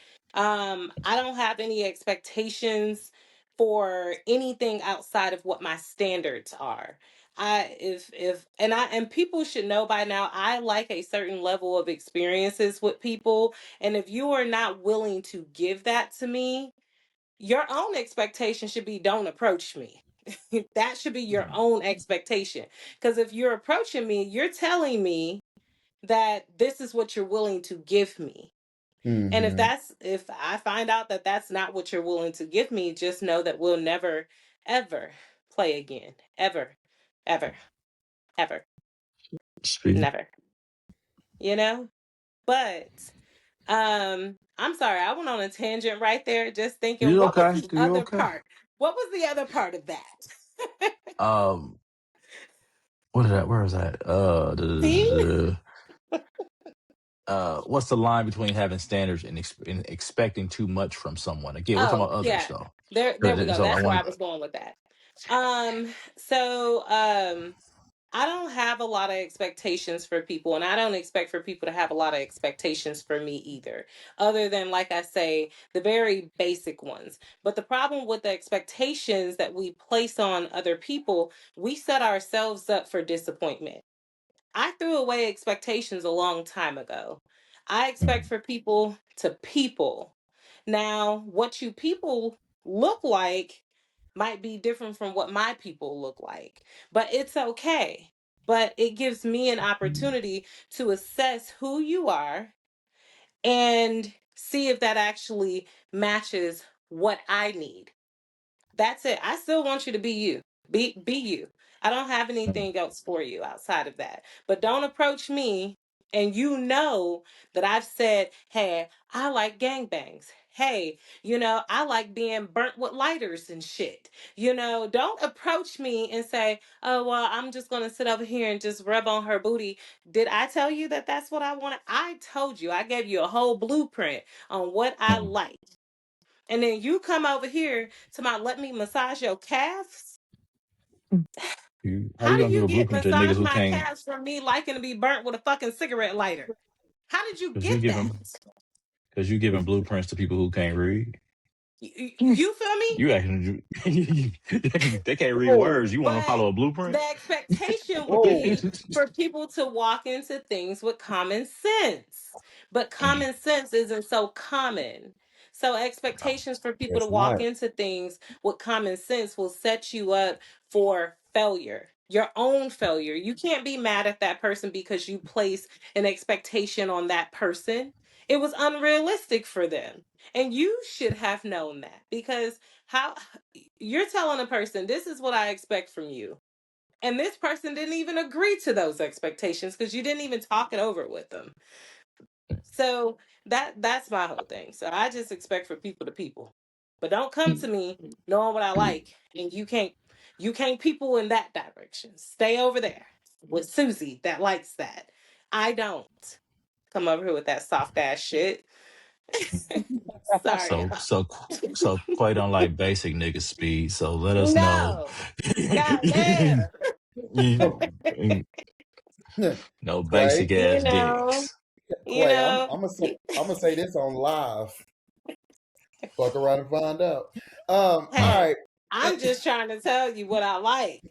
I don't have any expectations for anything outside of what my standards are. I if and people should know by now, I like a certain level of experiences with people. And if you are not willing to give that to me, your own expectation should be don't approach me. That should be your own expectation. Because if you're approaching me, you're telling me that this is what you're willing to give me. And Hmm. if I find out that that's not what you're willing to give me, just know that we'll never ever play again. Ever. Ever. Ever. Speedy. Never. You know? But I'm sorry, I went on a tangent right there just thinking You what was okay? the You other okay? part? What was the other part of that? Um, what is that? Where is that? See? What's the line between having standards and expecting too much from someone? Again, we're talking Oh, about others, yeah. though. There we go. So I That's where want I was going with that. So I don't have a lot of expectations for people, and I don't expect for people to have a lot of expectations for me either, other than, like I say, the very basic ones. But the problem with the expectations that we place on other people, we set ourselves up for disappointment. I threw away expectations a long time ago. I expect to. for people to people. Now, what you people look like might be different from what my people look like, but it's okay. But it gives me an opportunity to assess who you are and see if that actually matches what I need. That's it. I still want you to be you. Be you. I don't have anything else for you outside of that. But don't approach me And you know that I've said, hey, I like gangbangs. Hey, I like being burnt with lighters and shit. Don't approach me and say, oh, well, I'm just going to sit over here and just rub on her booty. Did I tell you that that's what I wanted? I told you. I gave you a whole blueprint on what I Mm. like. And then you come over here to let me massage your calves. How How you do gonna give you a get blueprint to niggas massage who my can't? calves from me liking to be burnt with a fucking cigarette lighter? How did you Because you get that? giving because you giving blueprints to people who can't read. You feel me? You acting they can't read words. Whoa, You want to But follow a the blueprint? expectation would whoa. be for people to walk into things with common sense. But Mm. common sense isn't so common. So expectations for people to It's walk not. into things with common sense will set you up for failure. Your own failure. You can't be mad at that person because you place an expectation on that person. It was unrealistic for them. And you should have known that because how you're telling a person this is what I expect from you. And this person didn't even agree to those expectations because you didn't even talk it over with them. So that's my whole thing. So I just expect for people to people. But don't come to me knowing what I like and you can't people in that direction. Stay over there with Susie that likes that. I don't come over here with that soft ass shit. Sorry, So y'all. so so quite unlike basic nigga speed. So let us know. No. Goddamn. No Quay, basic You ass know, dicks. you Quay, I'm know. I'm gonna say I'm gonna say this on live. Fuck around and find out. All Hey, right. I'm just trying to tell you what I like.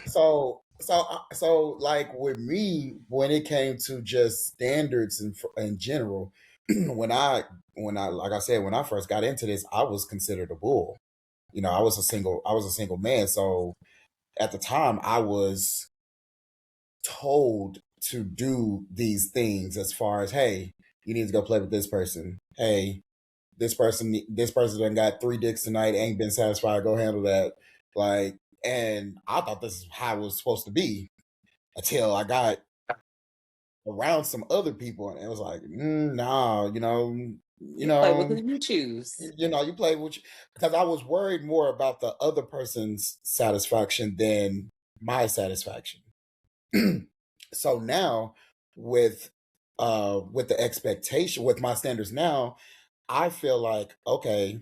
So like with me, when it came to just standards in general, when I like I said, when I first got into this, I was considered a bull. I was a single man. So at the time, I was told to do these things as far as, hey, you need to go play with this person. Hey, this person done got 3 dicks tonight, ain't been satisfied, go handle that. Like, and I thought this is how it was supposed to be until I got around some other people, and it was like, nah, you You play with who know, you choose. you play with, because I was worried more about the other person's satisfaction than my satisfaction. So now, with with the expectation, with my standards now, I feel like, okay,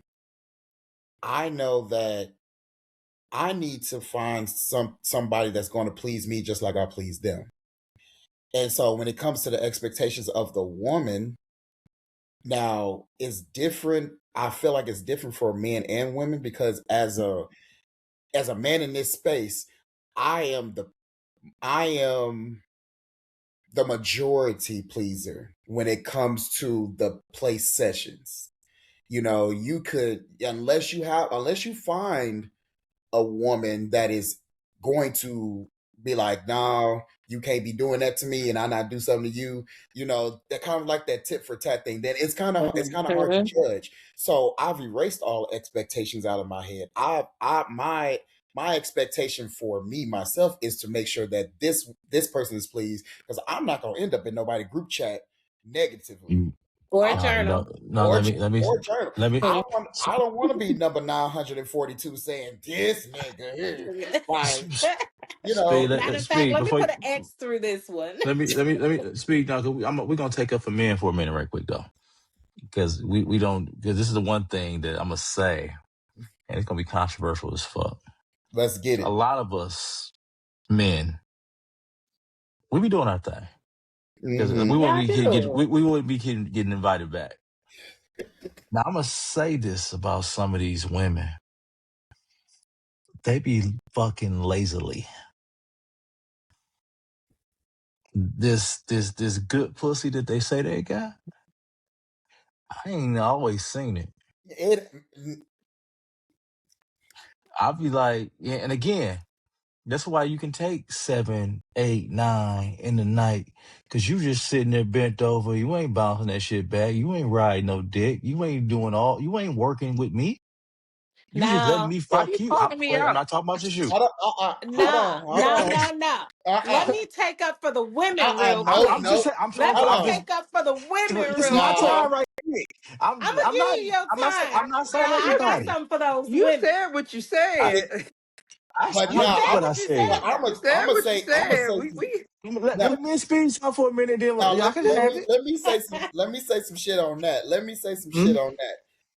I know that I need to find somebody that's going to please me just like I please them. And so when it comes to the expectations of the woman, now it's different. I feel like it's different for men and women, because as a man in this space, I am the I am the majority pleaser when it comes to the play sessions. You could, unless you find a woman that is going to be like, no, you can't be doing that to me, and I not do something to you. That kind of like that tit for tat thing. Then it's kind of hard to Mhm. judge. So I've erased all expectations out of my head. My expectation for me myself is to make sure that this person is pleased, because I'm not gonna end up in nobody group chat negatively. Mm. Or a I'm No, journal. no. or Let me or journal. let me. I don't want to be number 942 saying this nigga here. Like, you Speed, know, Matter of fact, speed let me before. put an X through this one. Let me speed now. We're gonna take up for men for a minute, right quick though, because we don't, because this is the one thing that I'm gonna say, and it's gonna be controversial as fuck. let's get A it. lot of us men, we be doing our thing because Hmm. we wouldn't Yeah, I be do. we wouldn't be getting invited back. Now I'm gonna say this about some of these women: they be fucking lazily. This good pussy that they say they got, I ain't always seen it. It I'll be like, yeah, and again, that's why you can take 7, 8, 9 in the night, because you just sitting there bent over. You ain't bouncing that shit back. You ain't riding no dick. You ain't working with me. You just letting Now, me Why are fuck you you. calling me Wait, I'm out? not talking about just you. Hold on, nah, hold no, on. no, no. Let me take up for the women real No, I'm quick. just no. saying. I'm trying. Let But Hold me I'm on. just. take up for the women This is real my quick. Nah, time right here. I'm gonna give you your I'm not. time. I'm not Now saying I got everybody. something for those You women. said what you I, but, said. but You nah, said what I what you said. but said. You said what you I'm gonna said. say, We now, Let me speak some for a minute. Then now y'all can have it. let me say some shit on that. Let me say some shit Mm, on that.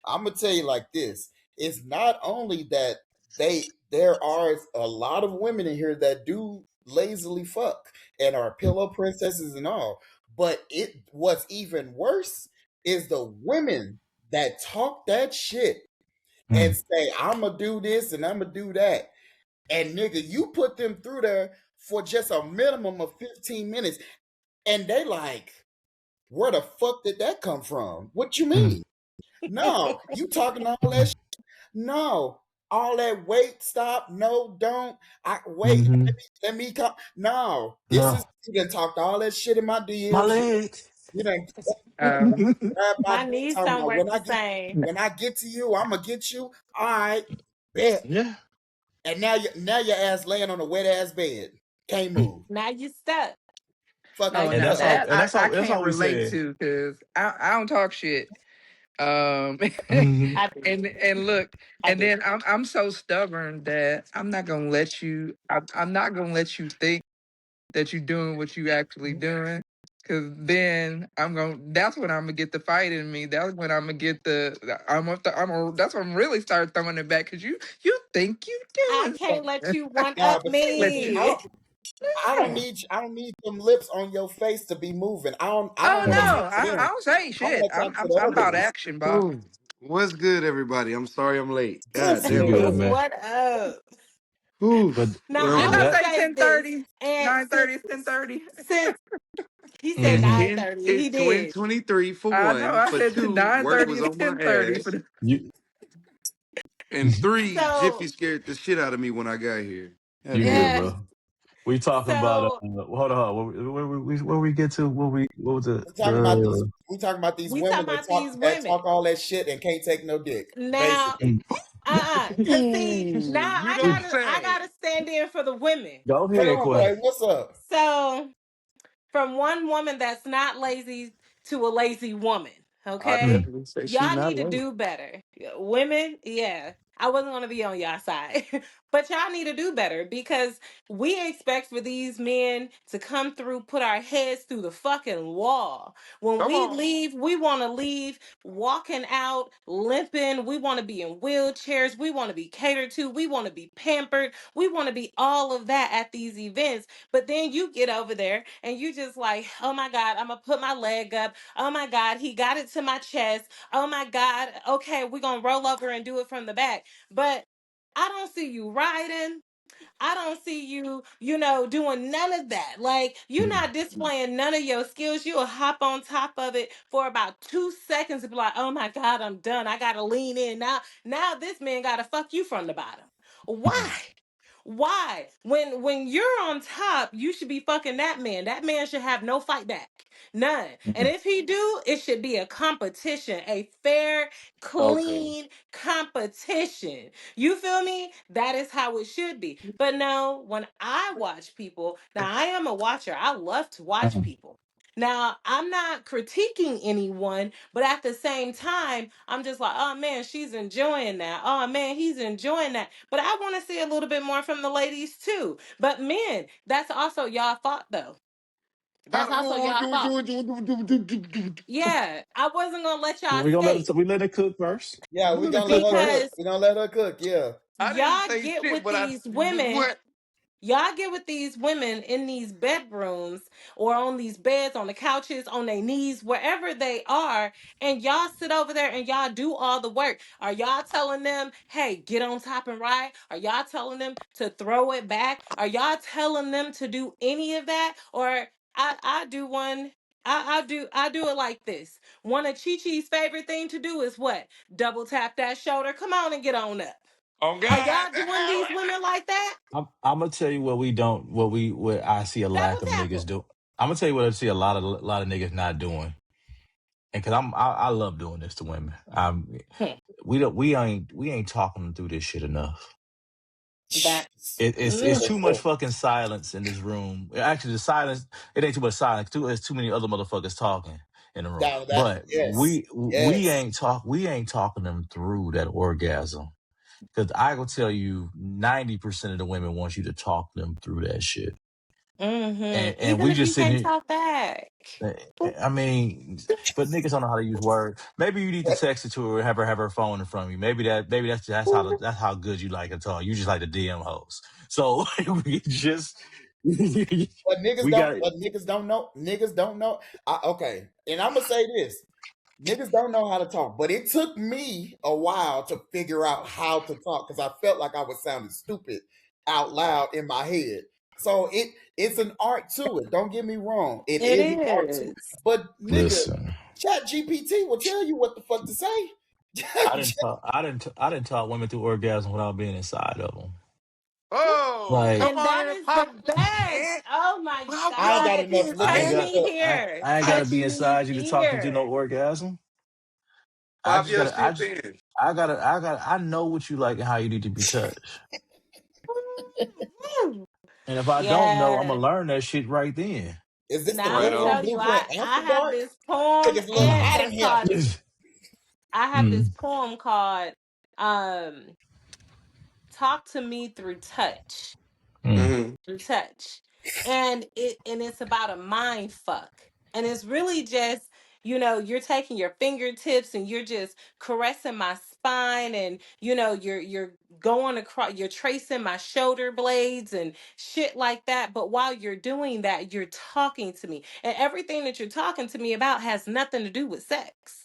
I'm gonna tell you like this. It's not only that there are a lot of women in here that do lazily fuck and are pillow princesses and all, but what's even worse is the women that talk that shit and mm, say, I'ma do this and I'ma do that. And nigga, you put them through there for just a minimum of 15 minutes, and they like, where the fuck did that come from? What you mm, mean? No, you talking all that shit. No, all that wait, stop, no, don't. I wait, mm-hmm. let me come. No, this is No, you done talked all that shit in my my DMs. legs. You done um grab my My dick knees talking don't about work the same. when I get to you, I'ma get you. All right, bet. Yeah. And now your ass laying on a wet ass bed. Can't Mm. move. Now you stuck. Now Fucking oh And you now that's stuck. all. that And that's I all. That's can't all we relate said. to because I don't talk shit. Um Hmm. I do. and look, I and do. then I'm so stubborn that I'm not gonna let you I'm not gonna let you think that you're doing what you actually doing. Cause then that's when I'm gonna get the fight in me. That's when I'm gonna get that's when I'm really start throwing it back. Cause you think you I doing can't let something. you one nah, up but see, Let you me. I don't need them lips on your face to be moving. I Oh don't no, want to Mm. talk to I them. don't say I shit. want to talk to the I'm other about ones. action, boss. Oh, what's good, everybody? I'm sorry I'm late. God This You damn nigga. it. good, man. What up? But Oof. Now Didn't I'm but I gonna that. say say this, 10:30, and 9:30, 10:30? since he said It's Hmm. 10, 9:30, he it's did. 2023 for I know. one. I For said two, work 9:30 was and on my 10:30 for ass. the. You And three, Jiffy So scared the shit out of me when I got here. God you damn good, it. yeah. bro. We talking about So hold on. Where we get to? What was it? The We talking about these we women talking about these that women talk all that shit and can't take no dick. now. Basically. Mm. Cause see, Ooh, now you don't I say. gotta stand in for the women. Go Come ahead, on, Quay. Quay, what's up? So from one woman that's not lazy to a lazy woman. I Okay? Mm. definitely say she Y'all not need to late. do better. Women, yeah. I wasn't going to be on y'all side. But y'all need to do better because we expect for these men to come through, put our heads through the fucking wall. When Come we on. leave, we want to leave walking out, limping. We want to be in wheelchairs. We want to be catered to. We want to be pampered. We want to be all of that at these events. But then you get over there and you just like, oh my God, I'm gonna put my leg up. Oh my God, he got it to my chest. Oh my God, okay, we're gonna roll over and do it from the back. But I don't see you riding. I don't see you, doing none of that. Like, you're Mm. not displaying none of your skills. You'll hop on top of it for about 2 seconds and be like, oh my God, I'm done. I gotta lean in. Now this man gotta fuck you from the bottom. Mm. Why? Why? When you're on top, you should be fucking that man. That man should have no fight back. None. And Mm. if he do, it should be a competition, a fair, Okay. clean competition. You feel me? That is how it should be. But no, when I watch people, now I am a watcher. I love to watch Mm. people. Now, I'm not critiquing anyone, but at the same time, I'm just like, oh man, she's enjoying that. Oh man, he's enjoying that. But I want to see a little bit more from the ladies too. But men, that's also y'all fault though. That's also y'all fault. Yeah, I wasn't gonna let y'all We gonna skate let it cook first. Yeah, We we let it gonna let cook her first. cook. because We gonna let her cook, yeah. I didn't y'all say get shit, with but I these women. what? Y'all get with these women in these bedrooms or on these beds, on the couches, on their knees, wherever they are, and y'all sit over there and y'all do all the work. Are y'all telling them, hey, get on top and ride? Are y'all telling them to throw it back? Are y'all telling them to do any of that? Or I do one. I do it like this. One of Chi Chi's favorite thing to do is what? Double tap that shoulder. Come on and get on up. Oh Are God. y'all doing these women like that? I'm gonna tell you what we don't, what I see a Double lack of tap niggas them. do. I'm gonna tell you what I see a lot of niggas not doing. and because I love doing this to women. Hmm. We ain't talking them through this shit enough. That It's mm, too much fucking silence in this room. Actually, the silence, it ain't too much silence. There's too many other motherfuckers talking in the room. Now that But yes, yes. we ain't talking them through that orgasm. Because I will tell you, 90% of the women want you to talk them through that shit. And even we if you just sitting can't here. talk back. I mean, but niggas don't know how to use words. Maybe you need to text it to her, have her phone in front of you. Maybe that's how good you like to talk. You just like the DM host. So we just But niggas we don't. got it. But niggas don't know. Niggas don't know. Okay, and I'm gonna say this: niggas don't know how to talk. But it took me a while to figure out how to talk because I felt like I was sounding stupid out loud in my head. So it's an art to it. Don't get me wrong. It It is an art to it. is. But nigga, Listen, Chat GPT will tell you what the fuck to say. I didn't talk women through orgasm without being inside of them. Oh, Like come And on that and is the pop. best. Eh? Oh my Pop I ain't your got God. enough shit, I ain't Touch man. liquid. got me So here. I ain't got to Touch be me inside you to talk them through no here. orgasm. I Pop just your gotta shit then. I know what you like and how you need to be touched. Woo. And if I don't know, I'm gonna Yes. learn that shit right then. is this the Now I'm Right gonna bedroom tell on. you, blueprint I after have dark? this Cause poem it's a little and hot in that's here. called I have this Mm, poem called um Talk to Me Through Touch. mm, Mm-hmm. Through touch. And it's about a mind fuck. And it's really just, you're taking your fingertips and you're just caressing my spine and you're going across, you're tracing my shoulder blades and shit like that. But while you're doing that, you're talking to me. And everything that you're talking to me about has nothing to do with sex.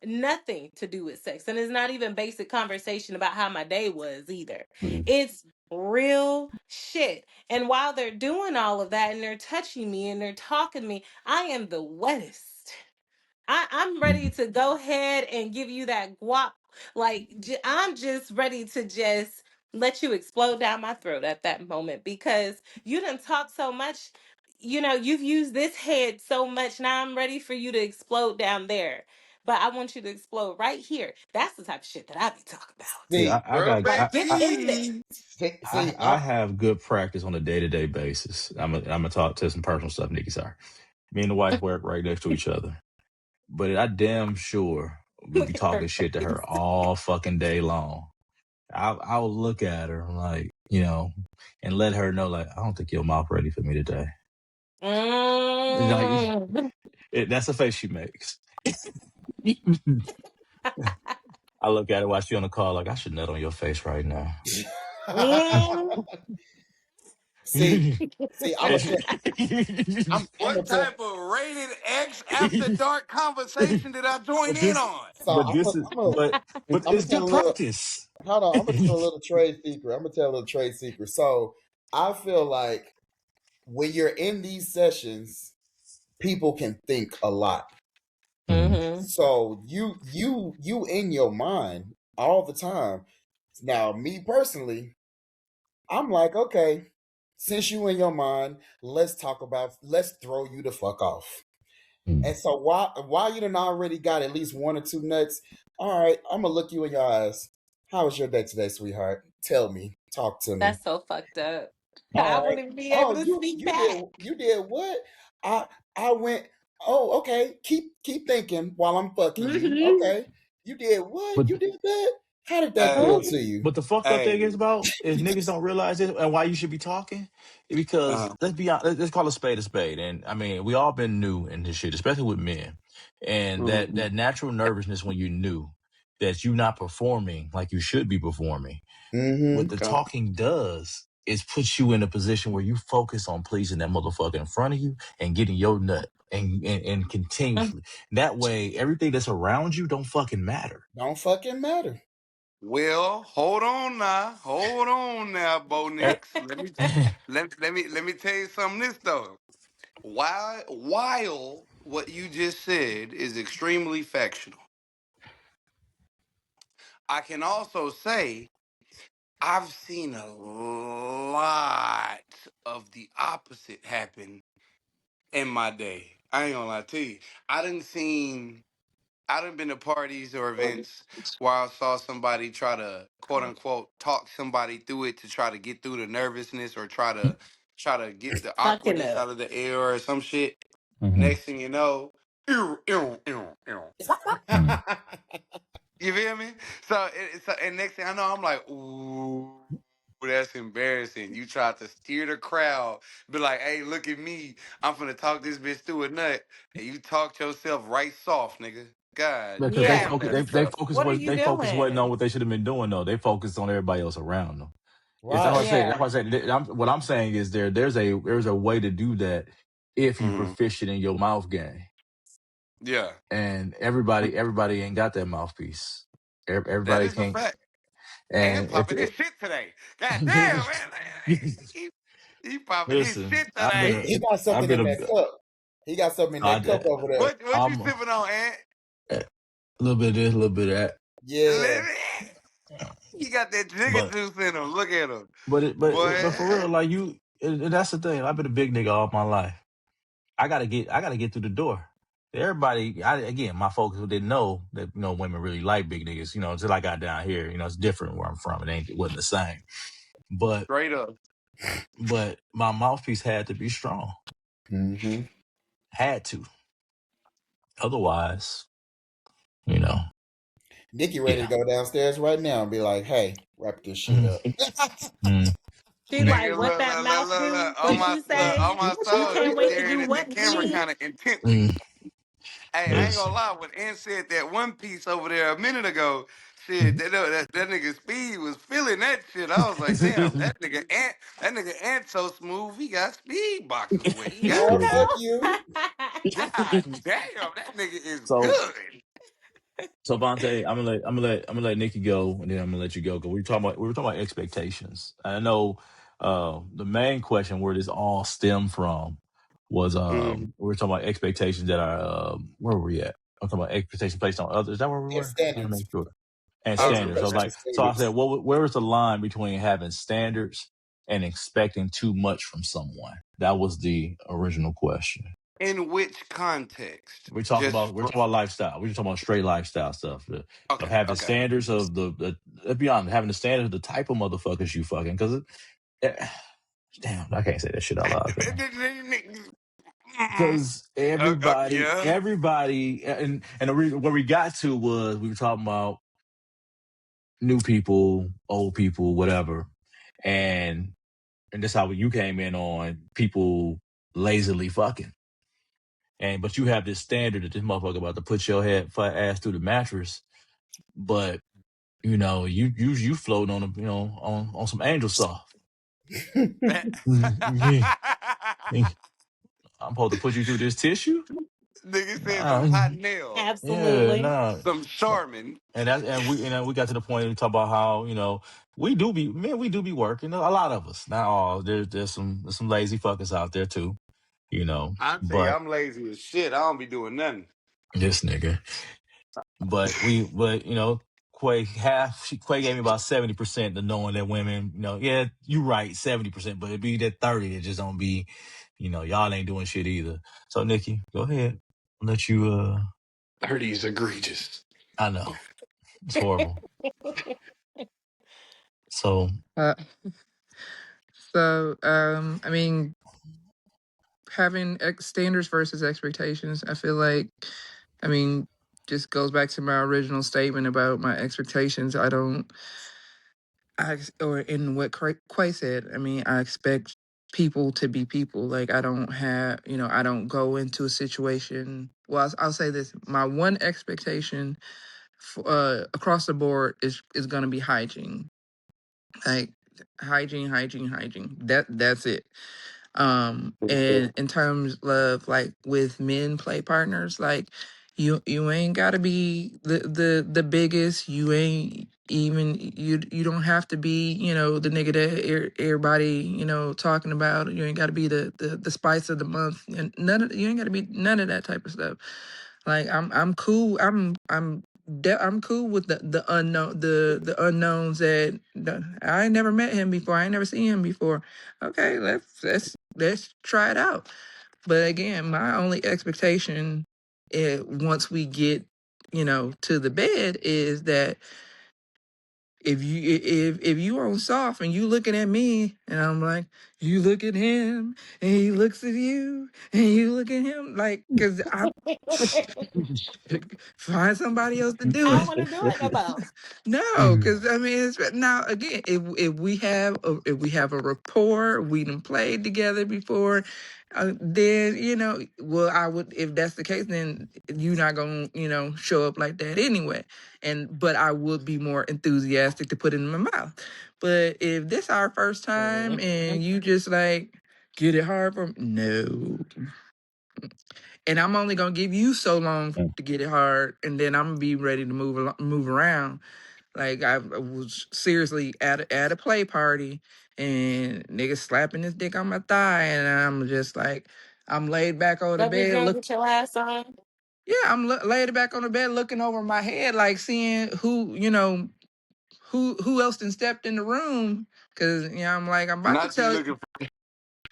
Nothing to do with sex. And it's not even basic conversation about how my day was either. mm, It's real shit. And while they're doing all of that and they're touching me and they're talking to me, I am the wettest. I'm ready mm. to go ahead and give you that guap. Like, I'm just ready to just let you explode down my throat at that moment because you done talk so much. You've used this head so much. Now I'm ready for you to explode down there. But I want you to explode right here. That's the type of shit that I be talking about. See, See, Like, get in there. see, I have good practice on a day to day basis. I'm gonna talk to some personal stuff, Nikki. Sorry, me and the wife work right next to each other, but I damn sure would be Look at her talking shit to her face. all fucking day long. I'll look at her like, and let her know like, I don't think your mouth ready for me today. Like, Mm. that's the face she makes. I look at her while she on the call like, I should nut on your face right now. Mm. see, see. And I'm What gonna tell. type of rated X after dark conversation did I join but in this, on? So but I'm gonna it's tell good a little. practice. Hold on, I'm gonna tell a little trade secret. I'm gonna tell a little trade secret. So I feel like when you're in these sessions, people can think a lot. Mm, Mm-hmm. So you in your mind all the time. Now, me personally, I'm like, okay, since you in your mind, let's throw you the fuck off. mm. And so while you done already got at least one or two nuts, all right, I'm gonna look you in your eyes. How was your day today, sweetheart? Tell me. Talk to me. That's so fucked up. I All right. wouldn't be able Oh, to you speak you did back. you did what? I went, oh, okay. Keep thinking while I'm fucking you. Mm-hmm. Okay. You did what? But You did that? How did that feel Hey, to you? But the fucked up thing is hey. about is niggas don't realize it and why you should be talking. Because Uh-huh. let's be honest, let's call a spade a spade. And I mean, we all been new in this shit, especially with men. And Mm-hmm. that natural nervousness when you're new, that you're not performing like you should be performing. What Mm-hmm. the Okay. talking does is put you in a position where you focus on pleasing that motherfucker in front of you and getting your nut and continuously. That way, everything that's around you don't fucking matter. Don't fucking matter. Well, hold on now, Bo Er- Nix. Let me tell you something. This though, while what you just said is extremely factual, I can also say I've seen a lot of the opposite happen in my day. I ain't gonna lie to you. I didn't seen I done been to parties or events where I saw somebody try to quote unquote talk somebody through it to try to get through the nervousness or try to get the Fucking awkwardness up. out of the air or some shit. Mm-hmm. Next thing you know, ew, ew, ew, ew. Mm. You feel me? So and next thing I know, I'm like, ooh, that's embarrassing. You tried to steer the crowd, be like, hey, look at me. I'm finna talk this bitch through a nut. And you talked yourself right soft, nigga. God Because Yeah. damn, that's they tough. focus What are what you they focus wasn't on doing? what they should have been doing though. They focused on everybody else around them. It's that's what I Right. say. That's Yeah. what I said. What I'm saying is there's a way to do that if you Hmm. proficient in your mouth game. Yeah, And everybody ain't got that mouthpiece. that Everybody is a can't. fact. And And if popping his shit today. God damn, man. He popping his listen, shit I've been today. He got I've something been in that cup. He got something in that cup over there. What you I'm sipping on, Aunt? a little bit of this, a little bit of that. Yeah. He got that jigger But juice in him. Look at him. but for Boy. real, like and that's the thing. I've been a big nigga all my life. I gotta get through the door. Everybody, again, my folks who didn't know that women really like big niggas. Until I got down here, it's different where I'm from. It wasn't the same. But Straight up. but my mouthpiece had to be strong. Mm-hmm. Had to. Otherwise, you know, Nikki ready to yeah. go downstairs right now and be like, hey, wrap this shit Mm, up. mm, She mm. like, Nigga, what that mouth look. do? What you say? On my You soul, can't she wait to staring do at the what to camera me? kind of intently. Mm. Hey, I ain't gonna Listen, lie. When Ann said that one piece over there a minute ago, shit, Mhm. that nigga Speed was feeling that shit. I was like, damn, that nigga Ant so smooth. He got speed boxing with. You Oh, God, fuck know? you. God damn, that nigga is so good. so Vante, I'm gonna let Nikki go, and then I'm gonna let you go because we were talking about expectations. I know the main question where this all stemmed from was Mhm. we were talking about expectations that are where were we at? I'm talking about expectations placed on others. Is that where we And were? I want to standards. make sure. And standards. So like, Expectations Okay. and so I said, standards. where is the line between having standards and expecting too much from someone? That was the original question. In which context? We're talking about lifestyle. We're just talking about straight lifestyle stuff. Of Okay, having okay. standards of let's be honest, having the standards of the type of motherfuckers you fucking because damn, I can't say that shit out loud. Because Yeah. everybody, and where we got to was we were talking about new people, old people, whatever, and that's how you came in on people lazily fucking. But you have this standard that this motherfucker about to put your head flat ass through the mattress, but you floating on on some angel soft. Yeah. I'm supposed to put you through this tissue? Nigga said some Nah. hot nails, Yeah, Absolutely. nah. some Charmin. And we got to the point we talk about how we do be working, a lot of us, not all. There's some lazy fuckers out there too, I tell you, but I'm lazy as shit. I don't be doing nothing. this nigga. But Quay gave me about 70% to knowing that women, yeah, you right, 70%, but it be that 30 that just don't be, y'all ain't doing shit either. So Nikki, go ahead. I'll let you 30 is egregious. I know. It's horrible. So Uh, I mean, having standards versus expectations, I feel like, I mean, just goes back to my original statement about my expectations. Or in what Quay said, I mean, I expect people to be people. Like, I don't go into a situation. Well, I'll say this: my one expectation across the board is going to be hygiene. Like hygiene. That's it. And in terms of like with men play partners, like you ain't gotta be the biggest. You ain't even you don't have to be, the nigga that everybody, talking about. You ain't gotta be the spice of the month, and you ain't gotta be none of that type of stuff. Like I'm cool. I'm cool with the unknowns I ain't never met him before. I ain't never seen him before. Okay, let's try it out. But again, my only expectation is once we get to the bed is that if you on soft and you looking at me and I'm like, you look at him and he looks at you and you look at him, like, because I find somebody else to do I it. don't want to do it no more. No, because I mean, it's now again, if we have a rapport, we done played together before, then well, I would, if that's the case, then you're not gonna show up like that anyway, but I would be more enthusiastic to put it in my mouth. But if this our first time and Mhm. you just like get it hard from no, and I'm only gonna give you so long to get it hard, and then I'm gonna be ready to move around. Like I was seriously at a play party and niggas slapping his dick on my thigh, and I'm just like, I'm laid back on the That means you bed, don't look. get your ass on. Yeah, I'm laid back on the bed, looking over my head, like seeing who else done stepped in the room, because I'm like, I'm about to Not you tell. looking for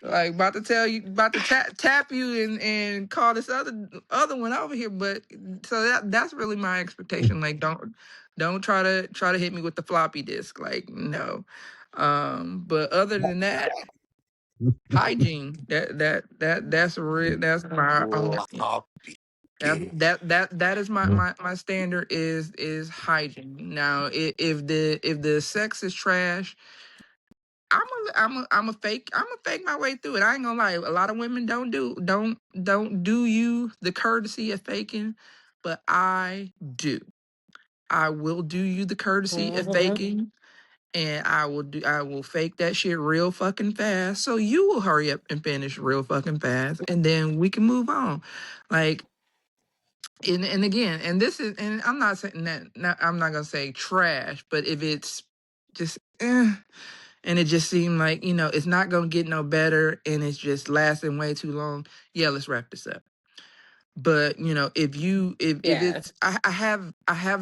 Like about to tell you, about to tap you and call this other one over here. But so that's really my expectation. Like don't try to hit me with the floppy disk. Like no. But other than that, hygiene. That's my sloppy. that is my standard is hygiene. Now if the sex is trash, I'm a fake my way through it. I ain't gonna lie. A lot of women don't do you the courtesy of faking, but I do. I will do you the courtesy of Hmm. faking, and I will fake that shit real fucking fast. So you will hurry up and finish real fucking fast, and then we can move on. Like and again, and this is, and I'm not saying that, I'm not gonna say trash, but if it's just and it just seemed like it's not gonna get no better and it's just lasting way too long, yeah, let's wrap this up. But if Yeah, it's, I have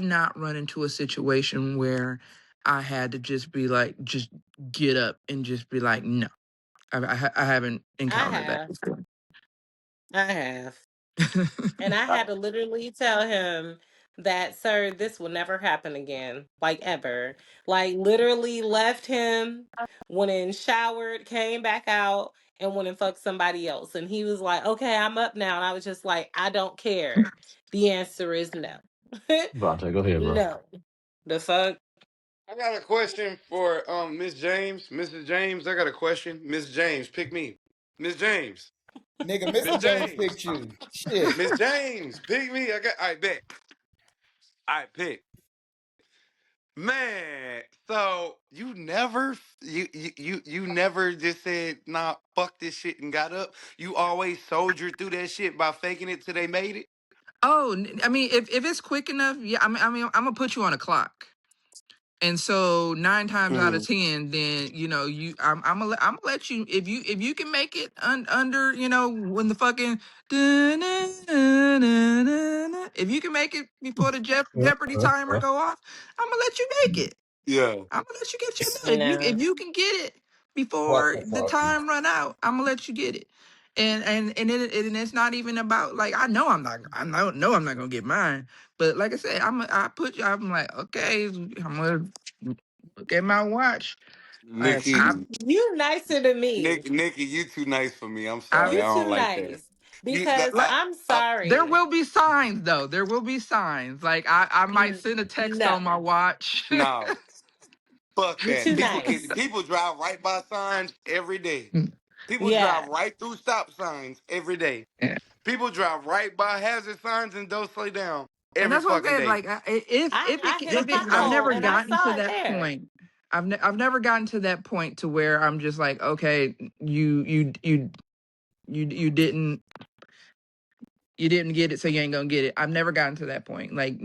not run into a situation where I had to just be like, just get up and just be like, no. I haven't I encountered that have. before. I have. And I had to literally tell him that, sir, this will never happen again. Like, ever. Like, literally left him, went in, showered, came back out, and went and fucked somebody else. And he was like, okay, I'm up now. And I was just like, I don't care. The answer is no. Vante, go ahead, bro. No. The fuck? I got a question for Miss James. Mrs. James, I got a question. Miss James, pick me. Miss James. Nigga, Miss Mr. James James. picked you. Shit. Miss James, pick me. I bet. I pick. Man, so you never just said, nah, fuck this shit and got up. You always soldiered through that shit by faking it till they made it. Oh, I mean, if it's quick enough, yeah. I mean, I'm gonna put you on a clock. And so 9 times out of 10, then I'm gonna let you, if you can make it under when the fucking dun-dun-dun-dun-dun, if you can make it before the Jeopardy timer go off, I'm gonna let you make it. Yeah. I'm gonna let you get your nut. No. If you can get it What before the the fuck? time run out, I'm gonna let you get it. And it's not even about, like, I know I'm not gonna get mine. But like I said, I'm like, okay, I'm gonna look at my watch. Like Nikki, You nicer than me. Nikki, you too nice for me. I'm I sorry. You I don't too like that. nice. You, Because like, I'm there sorry. will be signs though. There will be signs. Like I might send a text No. on my watch. no, fuck You that. too nice. People drive right by signs every day. People drive Yeah. right through stop signs every day. Yeah. People drive right by hazard signs and don't slow down And every that's what I'm fucking saying. day. Like if I hit a I've So pothole never and I gotten to saw it that there. point. I've never gotten to that point to where I'm just like, okay, you didn't get it, so you ain't gonna get it. I've never gotten to that point. Like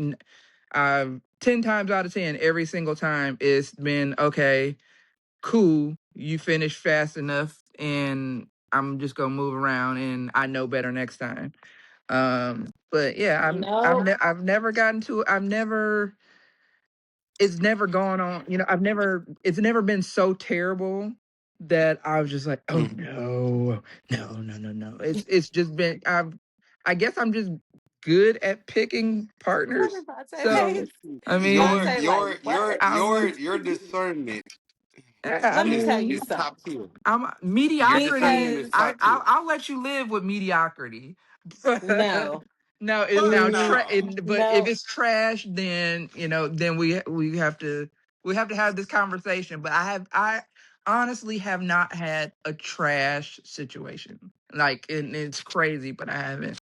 I've 10 times out of 10, every single time it's been okay, cool. You finished fast enough, and I'm just gonna move around, and I know better next time. But yeah, No. I've never gotten to. I've never. It's never gone on. It's never been so terrible that I was just like, oh no, no, no, no, no. It's just been. I guess I'm just good at picking What partners. about that So face? I Your mean, Vontae, like, your your what? your I'm your discernment yeah, I Let me tell mean, you is something. top tier. I'm Your mediocrity. discernment is Because top tier. I'll let you live with mediocrity. no, No, it's Fuck now no. but if no. it's trash, then then we have to have this conversation. But I honestly have not had a trash situation. Like, and it's crazy, but I haven't.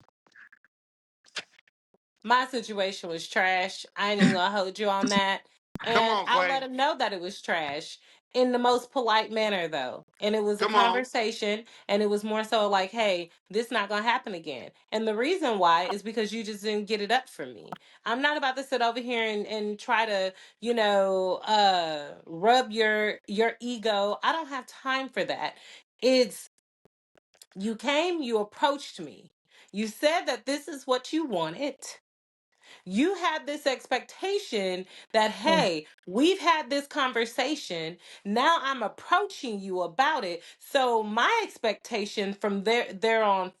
My situation was trash. I ain't even gonna hold you on that. Come And on, I let Quay. him know that it was trash in the most polite manner, though. And it was a Come on. conversation, and it was more so like, hey, this not gonna happen again. And the reason why is because you just didn't get it up for me. I'm not about to sit over here and try to, rub your ego. I don't have time for that. It's you came, you approached me. You said that this is what you wanted. You had this expectation that, hey, we've had this conversation. Now I'm approaching you about it. So my expectation from there on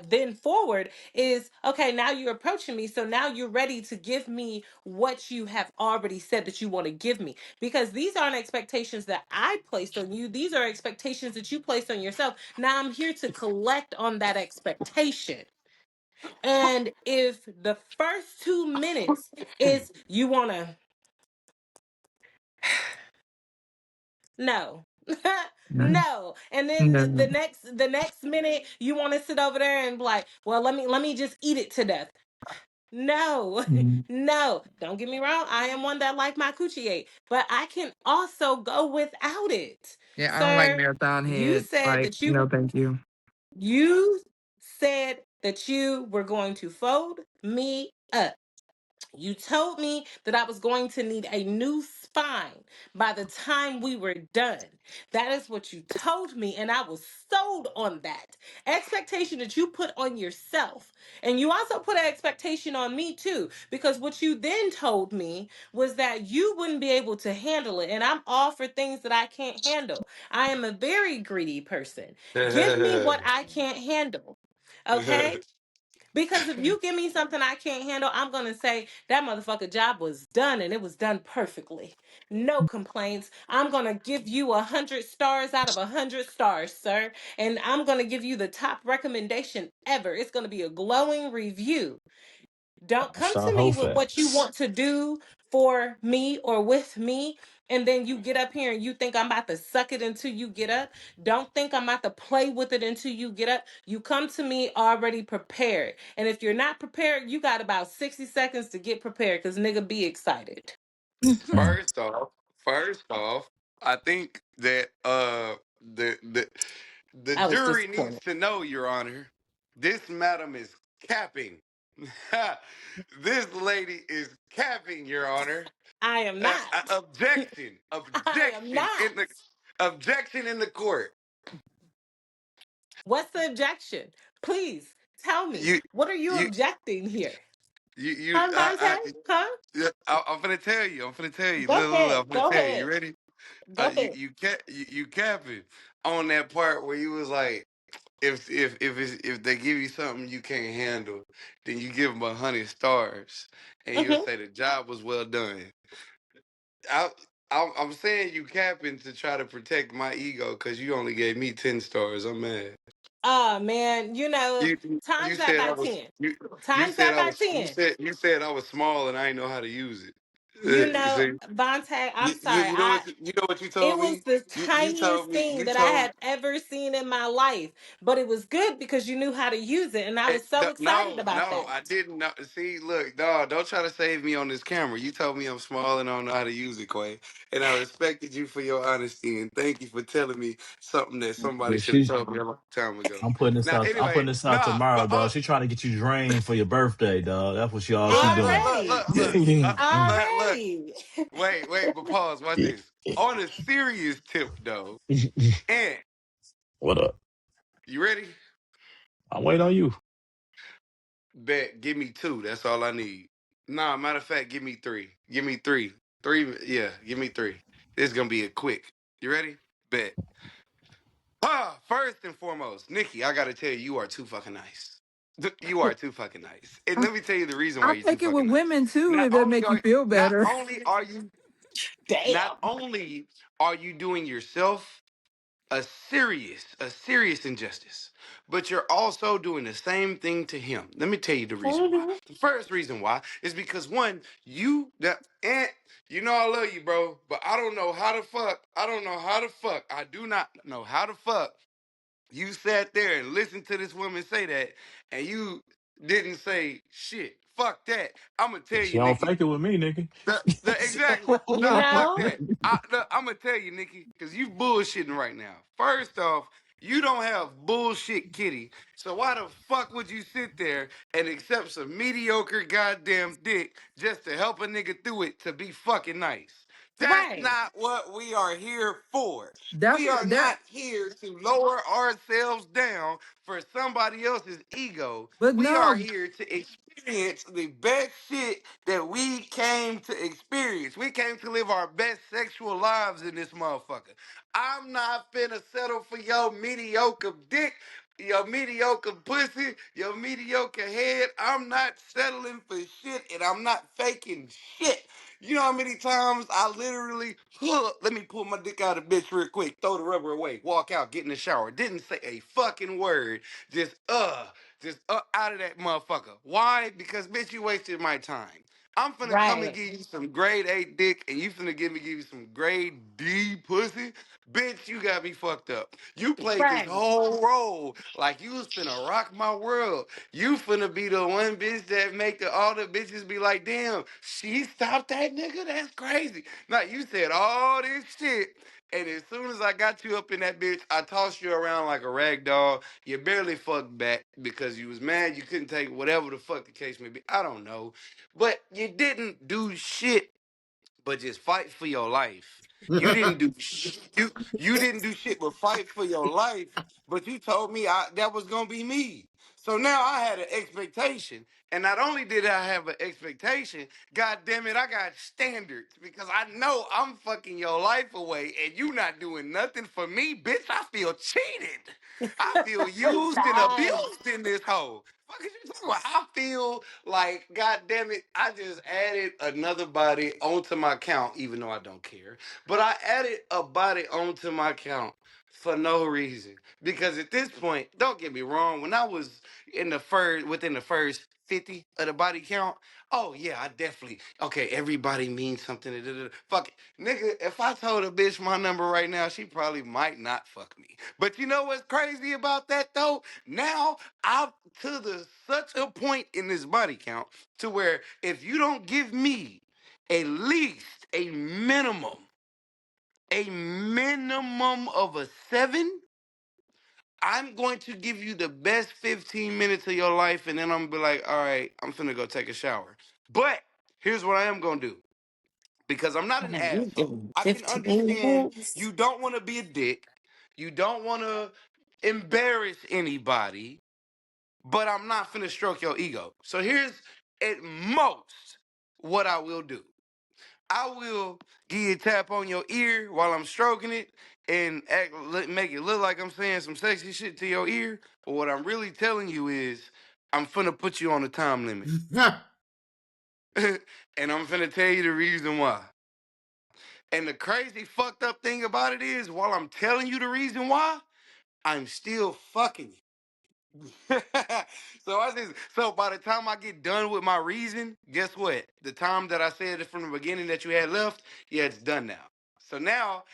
then forward is okay, now you're approaching me, so now you're ready to give me what you have already said that you want to give me, because these aren't expectations that I placed on you, these are expectations that you placed on yourself. Now I'm here to collect on that expectation. And if the first 2 minutes is you want to, no, No, no, and then the no, next minute you want to sit over there and be like, well, let me just eat it to death. No, mm. no. Don't get me wrong. I am one that like my coochie ate, but I can also go without it, Yeah, I don't like sir. marathon You head. said Like, that no, you thank you. you said that you were going to fold me up. You told me that I was going to need a new spine by the time we were done. That is what you told me, and I was sold on that expectation that you put on yourself. And you also put an expectation on me, too, because what you then told me was that you wouldn't be able to handle it. And I'm all for things that I can't handle. I am a very greedy person. Give me what I can't handle. Okay? Because if you give me something I can't handle, I'm going to say that motherfucker job was done and it was done perfectly. No complaints. I'm going to give you 100 stars out of 100 stars, sir. And I'm going to give you the top recommendation ever. It's going to be a glowing review. Don't come Star to me with Hofat. what you want to do for me or with me, and then you get up here and you think I'm about to suck it until you get up. Don't think I'm about to play with it until you get up. You come to me already prepared. And if you're not prepared, you got about 60 seconds to get prepared, because nigga, be excited. Mm. First off, first off, I think that the I was jury needs disappointed. to know, Your Honor, this madam is capping. This lady is capping, Your Honor. I am not. Objection, I am not. objection in the court. What's the objection? Please tell me. You What are you you objecting here? you Huh, Vontae? Huh? I'm gonna tell you. I'm gonna tell you. Go Look, look, look, ahead. I'm gonna Go tell you. You ahead. ready? Go ahead. You capping on that part where you was like, if they give you something you can't handle, then you give them 100 stars, and you'll Hmm. say the job was well done. I, I'm saying you capping to try to protect my ego because you only gave me 10 stars. I'm mad. Oh man, You you times that said I by was 10. you Times said that I by was 10. you said I was small and I didn't know how to use it. See, Vontae, I'm sorry. you know what you It told was me. the You tiniest told me thing you that I told had ever seen in my life, but it was good because you knew how to use it, and I was so excited No, about no, that. I didn't know. See, look, dog, don't try to save me on this camera. You told me I'm small and I don't know how to use it, Quay. And I respected you for your honesty and thank you for telling me something that somebody Yeah, should have she's. told me a long time ago. I'm putting this Now, out. I'm anyway, putting this out nah, tomorrow, but dog. She trying to get you drained for your birthday, dog. That's what she look, doing. Already. look. Already. Wait, but pause. Watch this. On a serious tip, though, and What up? you ready? I'm waiting on you. Bet, give me two. That's all I need. Nah, matter of fact, give me three. Give me three. Three, yeah, give me three. This is gonna be a quick. You ready? Bet. First and foremost, Nikki, I gotta tell you, you are too fucking nice. You are too fucking nice. And let me tell you the reason why I you're too take it with fucking nice. women too Not if that only make you are feel not better. only are you not Damn. only are you doing yourself a serious injustice, but you're also doing the same thing to him. Let me tell you the reason why. Mhm. The first reason why is because one, you know I love you, bro, but I don't know how to fuck. I don't know how to fuck. I do not know how to fuck. You sat there and listened to this woman say that, and you didn't say shit. Fuck that. I'm gonna tell She you, don't Nikki. fake it with me, nigga. Exactly. You Nah, fuck know? that. I'm gonna tell you, Nikki, because you bullshitting right now. First off, you don't have bullshit kitty. So why the fuck would you sit there and accept some mediocre goddamn dick just to help a nigga through it to be fucking nice? That's Right. not what we are here for. That's We are what that. not here to lower ourselves down for somebody else's ego. But We are no, here to experience the best shit that we came to experience. We came to live our best sexual lives in this motherfucker. I'm not finna settle for your mediocre dick, your mediocre pussy, your mediocre head. I'm not settling for shit and I'm not faking shit. You know how many times I literally, let me pull my dick out of the bitch real quick, throw the rubber away, walk out, get in the shower. Didn't say a fucking word. Just out of that motherfucker. Why? Because bitch, you wasted my time. I'm finna come and Right. give you some grade A dick, and you finna give you some grade D pussy. Bitch, you got me fucked up. You played this Right. whole role like you was finna rock my world. You finna be the one bitch that make all the bitches be like, damn, she stopped that nigga? That's crazy. Now, you said all this shit, and as soon as I got you up in that bitch, I tossed you around like a rag doll. You barely fucked back because you was mad you couldn't take whatever the fuck the case may be. I don't know. But you didn't do shit but just fight for your life. You didn't do shit but fight for your life. But you told me that was gonna be me. So now I had an expectation, and not only did I have an expectation, god damn it, I got standards because I know I'm fucking your life away, and you not doing nothing for me, bitch. I feel cheated. I feel used and Yes. abused in this hole. Fuck is you talking about? I feel like, god damn it, I just added another body onto my count, even though I don't care. But I added a body onto my count for no reason. Because at this point, don't get me wrong, when I was within the first 50 of the body count, oh yeah, I definitely, okay, everybody means something. Fuck it. Nigga, if I told a bitch my number right now, she probably might not fuck me. But you know what's crazy about that though? Now I'm to the such a point in this body count to where if you don't give me at least a minimum of a 7, I'm going to give you the best 15 minutes of your life, and then I'm gonna be like, all right, I'm finna go take a shower. But here's what I am gonna do. Because I'm not an Oh, you asshole. doing I can 15 understand minutes? you don't want to be a dick. You don't want to embarrass anybody, but I'm not finna stroke your ego. So here's at most what I will do. I will give you a tap on your ear while I'm stroking it and make it look like I'm saying some sexy shit to your ear. But what I'm really telling you is I'm finna put you on a time limit. And I'm finna tell you the reason why. And the crazy fucked up thing about it is, while I'm telling you the reason why, I'm still fucking you. So by the time I get done with my reason, guess what? The time that I said it from the beginning that you had left, yeah, it's done now. So now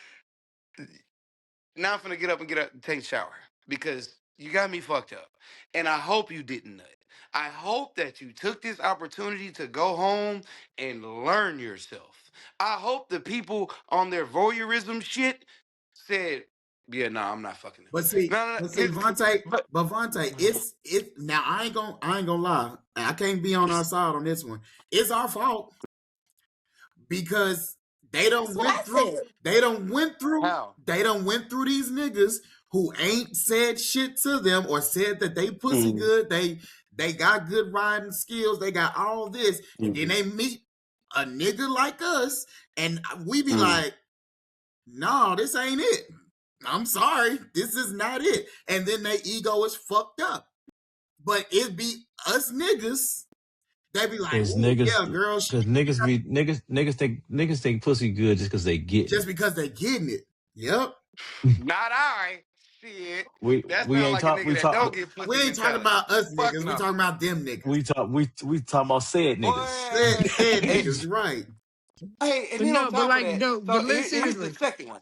I'm finna get up and take a shower because you got me fucked up. And I hope you didn't nut. I hope that you took this opportunity to go home and learn yourself. I hope the people on their voyeurism shit said, yeah, nah, I'm not fucking him. But see, No, but see, Vante, but but Vante, it's now I ain't gonna lie. I can't be on our side on this one. It's our fault because they That's don't what I went through said. they don't went through how? they don't went through these niggas who ain't said shit to them or said that they pussy good, they got good riding skills, they got all this, and then they meet a nigga like us, and we be like, no, this ain't it. I'm sorry, this is not it. And then their ego is fucked up. but it be us niggas. They be like, Cause "Ooh, niggas, yeah, girl," cause niggas think just because they getting just because they getting it. Yep. it. Not I. Shit. we That we sound ain't like a talk nigga we that talk don't get We pussy ain't talking mentality. about us Fuck niggas. We no. talking about them niggas. we talking about said niggas. Boy. Said Hey, niggas, right? hey, and But then on no, but top of like that, no, so but let's here's the seriously. second one.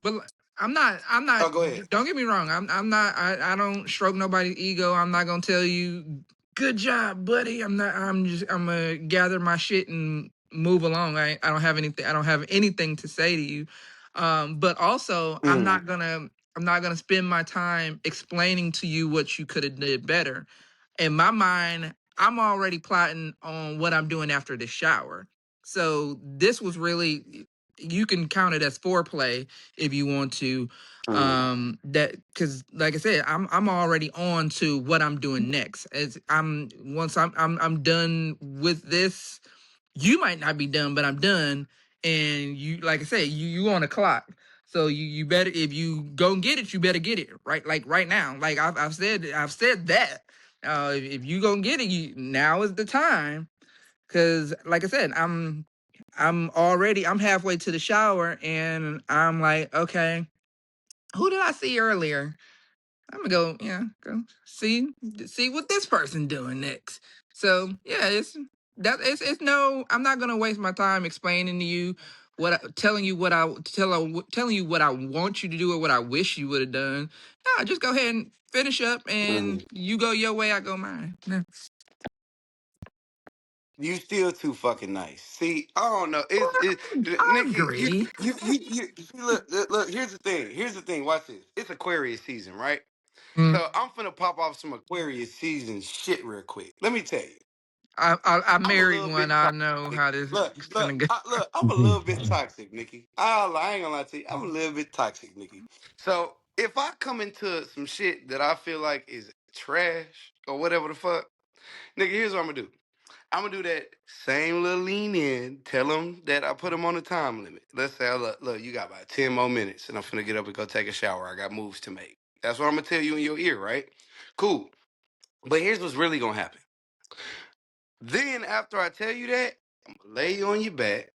But I'm not. Oh, go ahead. Don't get me wrong. I'm not. I don't stroke nobody's ego. I'm not gonna tell you, good job, buddy. I'm not. I'm gonna gather my shit and move along. I don't have anything. I don't have anything to say to you. But also, Mm. I'm not gonna spend my time explaining to you what you could have did better. In my mind, I'm already plotting on what I'm doing after the shower. So this was really, you can count it as foreplay if you want to. Mm. That, because like I said, I'm already on to what I'm doing next. As I'm once I'm done with this, you might not be done, but I'm done. And you, like I said, you on the clock. So you better, if you go and get it, you better get it right, like right now. Like I've said that. If you go and get it, you, now is the time. Cause like I said, I'm halfway to the shower and I'm like, okay, who did I see earlier? I'm gonna go, yeah, go see what this person doing next. So yeah, it's no, I'm not gonna waste my time explaining to you telling you telling you what I want you to do or what I wish you would have done. No, just go ahead and finish up, and Mm. you go your way, I go mine. No. You still too fucking nice. See, I don't know. I Nikki, agree. see, look, here's the thing. Here's the thing. Watch this. It's Aquarius season, right? Mm. So I'm finna pop off some Aquarius season shit real quick. Let me tell you. I I'm a married little one. bit I know toxic. how this is gonna go. Look, I'm a little bit toxic, Nikki. I ain't gonna lie to you. I'm a little bit toxic, Nikki. So if I come into some shit that I feel like is trash or whatever the fuck, nigga, here's what I'm gonna do. I'm gonna do that same little lean in. Tell them that I put them on a time limit. Let's say, look, you got about 10 more minutes, and I'm finna get up and go take a shower. I got moves to make. That's what I'm gonna tell you in your ear, right? Cool. But here's what's really gonna happen. Then after I tell you that, I'm gonna lay you on your back.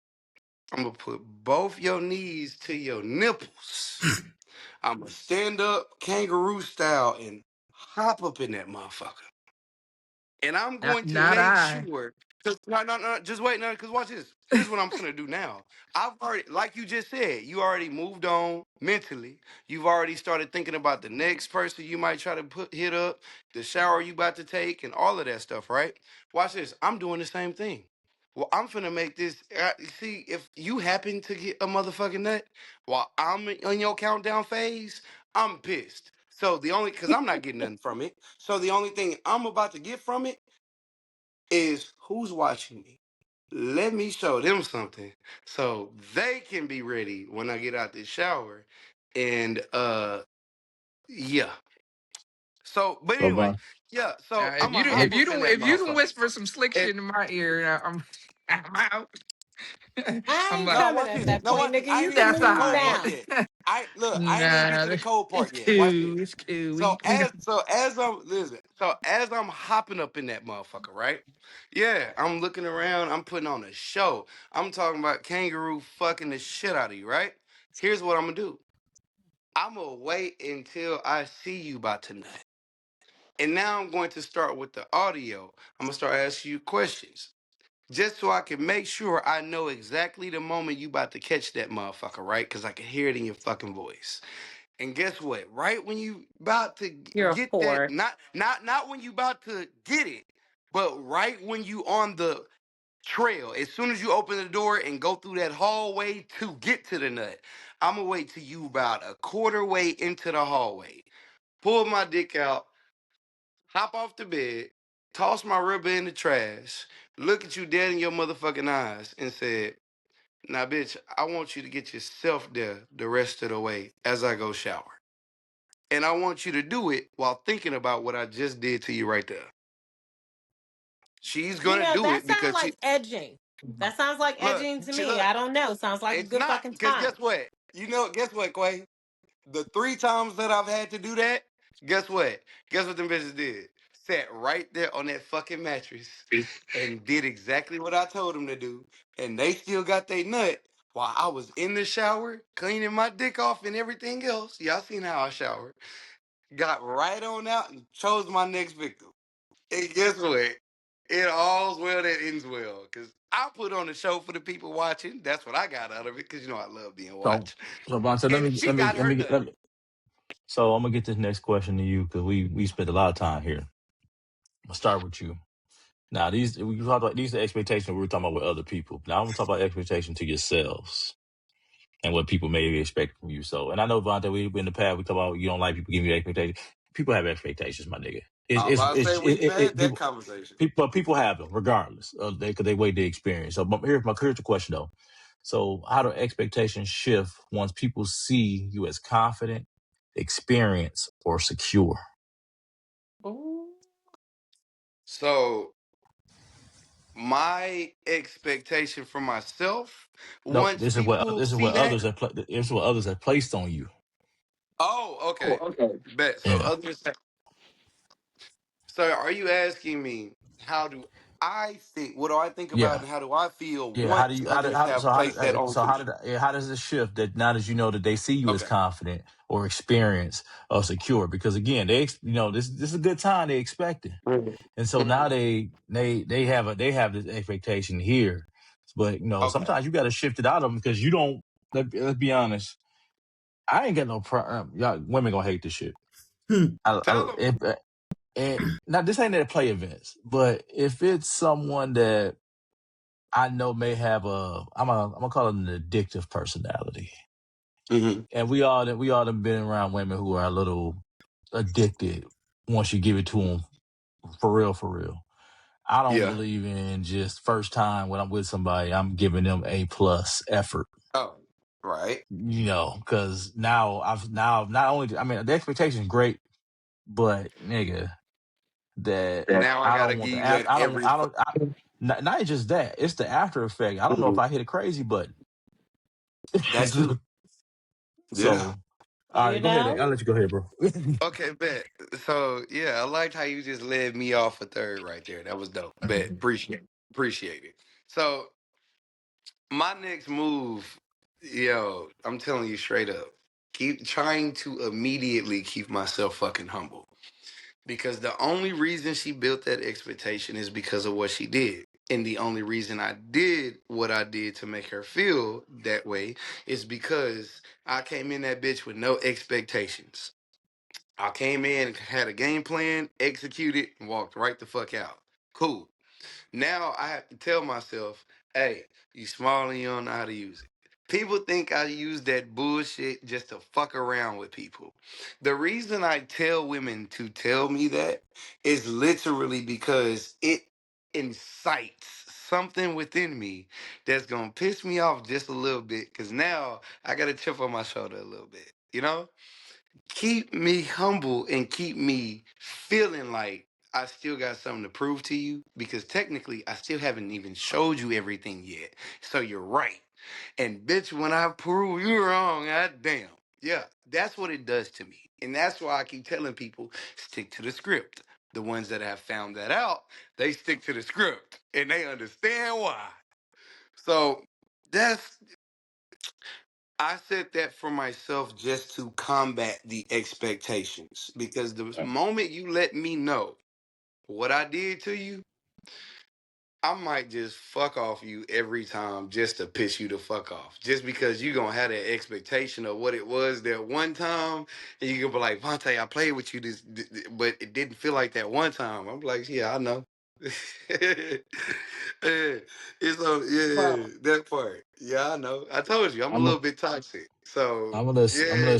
I'm gonna put both your knees to your nipples. I'm gonna stand up kangaroo style and hop up in that motherfucker. And I'm Not, going to not make I. sure. Cause no, just wait, no, because watch this. Here's what I'm gonna do now. I've already, like you just said, you already moved on mentally. You've already started thinking about the next person you might try to hit up, the shower you about to take, and all of that stuff, right? Watch this. I'm doing the same thing. Well, I'm finna make this. See, if you happen to get a motherfucking nut while I'm on your countdown phase, I'm pissed. So the only, because I'm not getting nothing from it. So the only thing I'm about to get from it is who's watching me. Let me show them something so they can be ready when I get out the shower. And yeah. So, but So anyway, Von, yeah. So If I'm you a do, hop up in that if you don't motherfucker. whisper some slick And shit in my ear, I'm out. I I'm ain't like, now coming watch at this. that Now point, watch this. nigga. I You ain't even can get that's to the all move cold right. part now. yet. I ain't even get Nah, to the cold part it's yet. Watch this. cool. It's cool. So We as I'm hopping up in that motherfucker, right? Yeah, I'm looking around, I'm putting on a show. I'm talking about kangaroo fucking the shit out of you, right? Here's what I'm gonna do. I'm gonna wait until I see you by tonight. And now I'm going to start with the audio. I'm gonna start asking you questions. Just so I can make sure I know exactly the moment you about to catch that motherfucker, right? Because I can hear it in your fucking voice. And guess what? Right when you about to You're a get that, whore. not when you about to get it, but right when you on the trail. As soon as you open the door and go through that hallway to get to the nut, I'm gonna wait till you about a quarter way into the hallway. Pull my dick out, hop off the bed, toss my rubber in the trash, look at you dead in your motherfucking eyes, and said, "Now, bitch, I want you to get yourself there the rest of the way as I go shower." And I want you to do it while thinking about what I just did to you right there. She's You gonna know, do that it sounds because like edging. That sounds like look, edging to she me. look, I don't know. Sounds like a it's good not fucking because time. guess what? Guess what, Quay? The 3 times that I've had to do that, guess what? Guess what them bitches did? sat right there on that fucking mattress and did exactly what I told them to do. And they still got their nut while I was in the shower, cleaning my dick off and everything else. Y'all seen how I showered. Got right on out and chose my next victim. And guess what? It all's well that ends well. Because I put on a show for the people watching. That's what I got out of it. Because you know I love being So, watched. so Vontae, And she got her nut. let me. So I'm gonna get this next question to you because we spent a lot of time here. I'll start with you. Now, we talked about these are expectations we were talking about with other people. Now I'm gonna talk about expectations to yourselves and what people may expect from you. So, and I know Vontae, we in the past we talk about you don't like people giving you expectations. People have expectations, my nigga. I'm about to say we've had that People conversation. people have them regardless of they because they weigh the experience. So, but here's the question though. So, how do expectations shift once people see you as confident, experienced, or secure? Ooh. So my expectation for myself, No, once people see that. this is what others have placed on you. Oh, okay. Bet. So Yeah, others. So are you asking me how do I think? What do I think about, yeah. and how do I feel Yeah, how do once you others have placed that onto me? how does it shift that now that you know that they see you as Okay. confident or experienced or secure? Because again, this is a good time they expecting, and so now Mhm. they have this expectation here, but Okay. sometimes you got to shift it out of them because you don't. Let's be honest, I ain't got no problem. Y'all women gonna hate this shit. Hmm. Tell them. Now this ain't at play events, but if it's someone that I know may have I'm gonna call it an addictive personality. Hmm. And we all done been around women who are a little addicted once you give it to them for real, for real. I don't Yeah. believe in just first time when I'm with somebody, I'm giving them a plus effort, Oh, right. cause now not only, I mean, the expectation is great, but nigga, that Now I I gotta don't want give the, you that every. not just that, it's the after effect. I don't know if Mhm. I hit a crazy button. That too. Yeah. So, all You right, go ahead. know? I'll let you go ahead, bro. Okay, bet. So yeah, I liked how you just led me off a third right there. That was dope. Bet. Appreciate it. So my next move, yo, I'm telling you straight up, keep trying to immediately keep myself fucking humble. Because the only reason she built that expectation is because of what she did. And the only reason I did what I did to make her feel that way is because I came in that bitch with no expectations. I came in, had a game plan, executed, and walked right the fuck out. Cool. Now I have to tell myself, hey, you small and you don't know how to use it. People think I use that bullshit just to fuck around with people. The reason I tell women to tell me that is literally because it incites something within me that's gonna piss me off just a little bit. Cause now I got a chip on my shoulder a little bit, you know? Keep me humble and keep me feeling like I still got something to prove to you because technically I still haven't even showed you everything yet. So you're right. And bitch, when I prove you wrong, god damn. Yeah, that's what it does to me. And that's why I keep telling people stick to the script. The ones that have found that out, they stick to the script and they understand why. So that's I said that for myself just to combat the expectations because the moment you let me know what I did to you, I might just fuck off you every time just to piss you the fuck off. Just because you gonna have that expectation of what it was that one time, and you gonna be like, Vante, I played with you but it didn't feel like that one time. I'm like, yeah, I know. Yeah, Well, that part. Yeah, I know. I told you I'm a I'm little bit toxic. So I'm yeah. gonna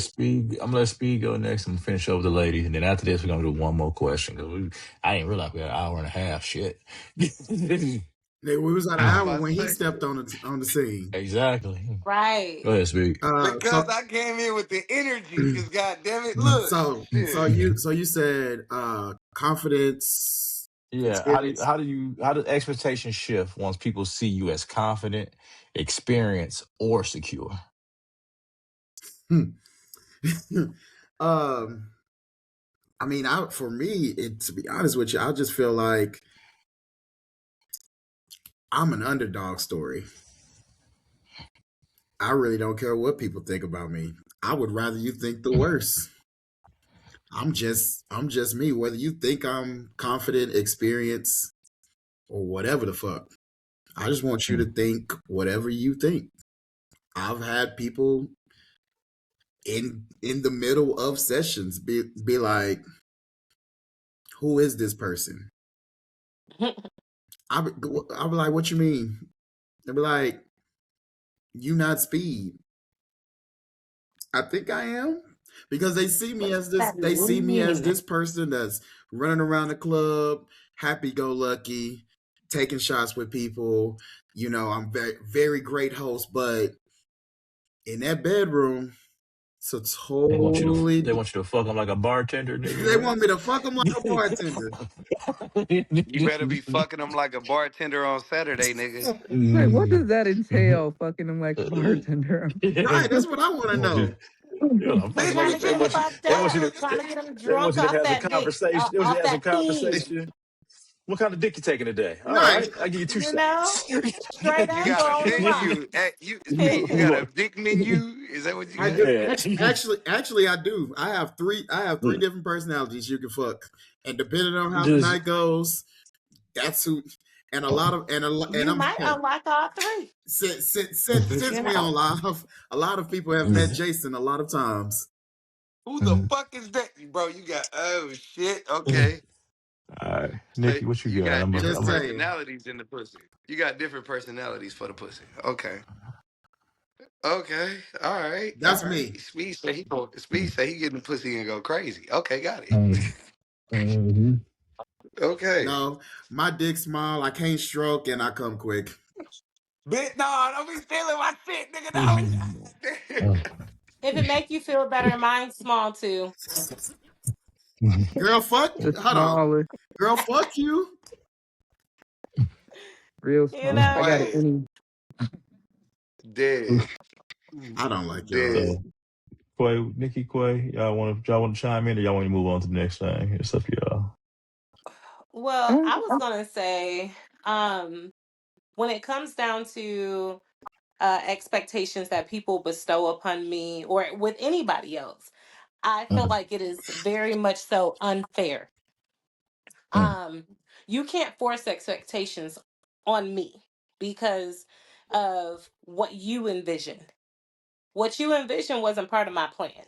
let Speed go next and finish up with the ladies, and then after this we're gonna do one more question because I didn't realize we had an hour and a half. Shit. We was at an I'm hour about when to he say stepped on the scene. Exactly. right. Go ahead, Speed. because So I came in with the energy. Because god damn it, look, shit. you said confidence, Yeah. experience. How does expectation shift once people see you as confident, experienced, or secure? Hmm. um, I mean, for me, to be honest with you, I just feel like I'm an underdog story. I really don't care what people think about me. I would rather you think the worst. I'm just me. Whether you think I'm confident, experienced, or whatever the fuck. I just want you to think whatever you think. I've had people in the middle of sessions be like, "Who is this person?" I be like, "What you mean?" They be like, "You not speed." I think I am because they see me as this. That They see me as mean. this person that's running around the club, happy go lucky, taking shots with people. I'm very very great host, but in that bedroom, it's a They totally. want you to fuck them like a bartender, They nigga. want me to fuck them like a bartender. You better be fucking them like a bartender on Saturday, nigga. Like, what Mm. does that entail? Fucking him like a bartender. Right, that's what I want to They want you, know. I'm fucking Bitch, like Trying to they get him want you. fucked They want you up. to. Trying to get him They want drunk you to off have some that dick, conversation. They want you off to have some that fiend. conversation. What kind of dick you taking today? All Right. right, I give you two You know, shots. straight you up got a on the rock. menu. Speed, you You got a want? dick menu? Is that what you I got? do. Yeah. Actually, I do. I have three different personalities you can fuck, and depending on how the Just night goes, that's who. And a lot of and You I'm might unlock all three. since You we on know. live, a lot of people have met Jason a lot of times. Who the fuck is that? Bro, you got, oh shit, okay. all right, So Nikki, what you you got? got different Just saying. personalities in the pussy. You got different personalities for the pussy. Okay. Okay. All right. All That's right. me. Speed say he getting pussy and go crazy. Okay, got it. Mhm. Okay. No, my dick small. I can't stroke, and I come quick. Bitch, no, don't be stealing my shit, nigga. Mhm. No. If it make you feel better, mine's small too. Girl, fuck. The Hold on. smallest, Girl, fuck you. real You small. I know. got it Quiet. any. Dead. I don't like y'all. Dead. So, Quay, Nikki, Quay, y'all want to chime in, or y'all want to move on to the next thing? It's up to y'all. Well, I was gonna say, um, when it comes down to expectations that people bestow upon me or with anybody else, I feel Mm, like it is very much so unfair. mm, Um, you can't force expectations on me because of what you envisioned. What you envisioned wasn't part of my plan.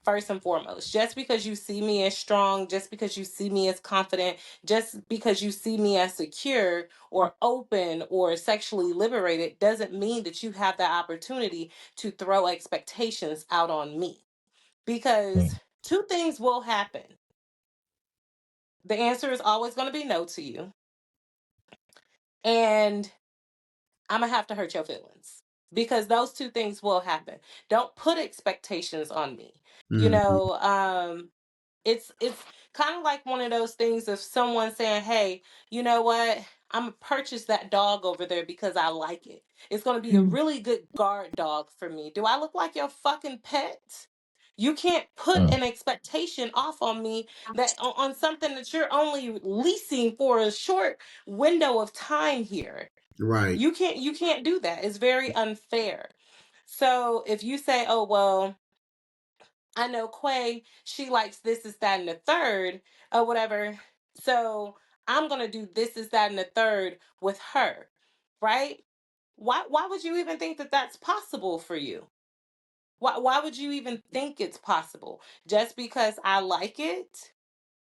First and foremost, just because you see me as strong, just because you see me as confident, just because you see me as secure or open or sexually liberated, doesn't mean that you have the opportunity to throw expectations out on me. Because mm, two things will happen. The answer is always going to be no to you, and I'm going to have to hurt your feelings because those two things will happen. Don't put expectations on me. You Mhm. know, it's kind of like one of those things of someone saying, "Hey, you know what? I'm gonna purchase that dog over there because I like it. It's gonna be a really good guard dog for me." Do I look like your fucking pet? You can't put mm, an expectation off on me that on something that you're only leasing for a short window of time here. Right. You can't do that. It's very unfair. So if you say, "Oh well, I know Quay, she likes this, is that, and the third, or whatever. So I'm gonna do this, is that, and the third with her, right? Why would you even think that that's possible for you? Why would you even think it's possible? Just because I like it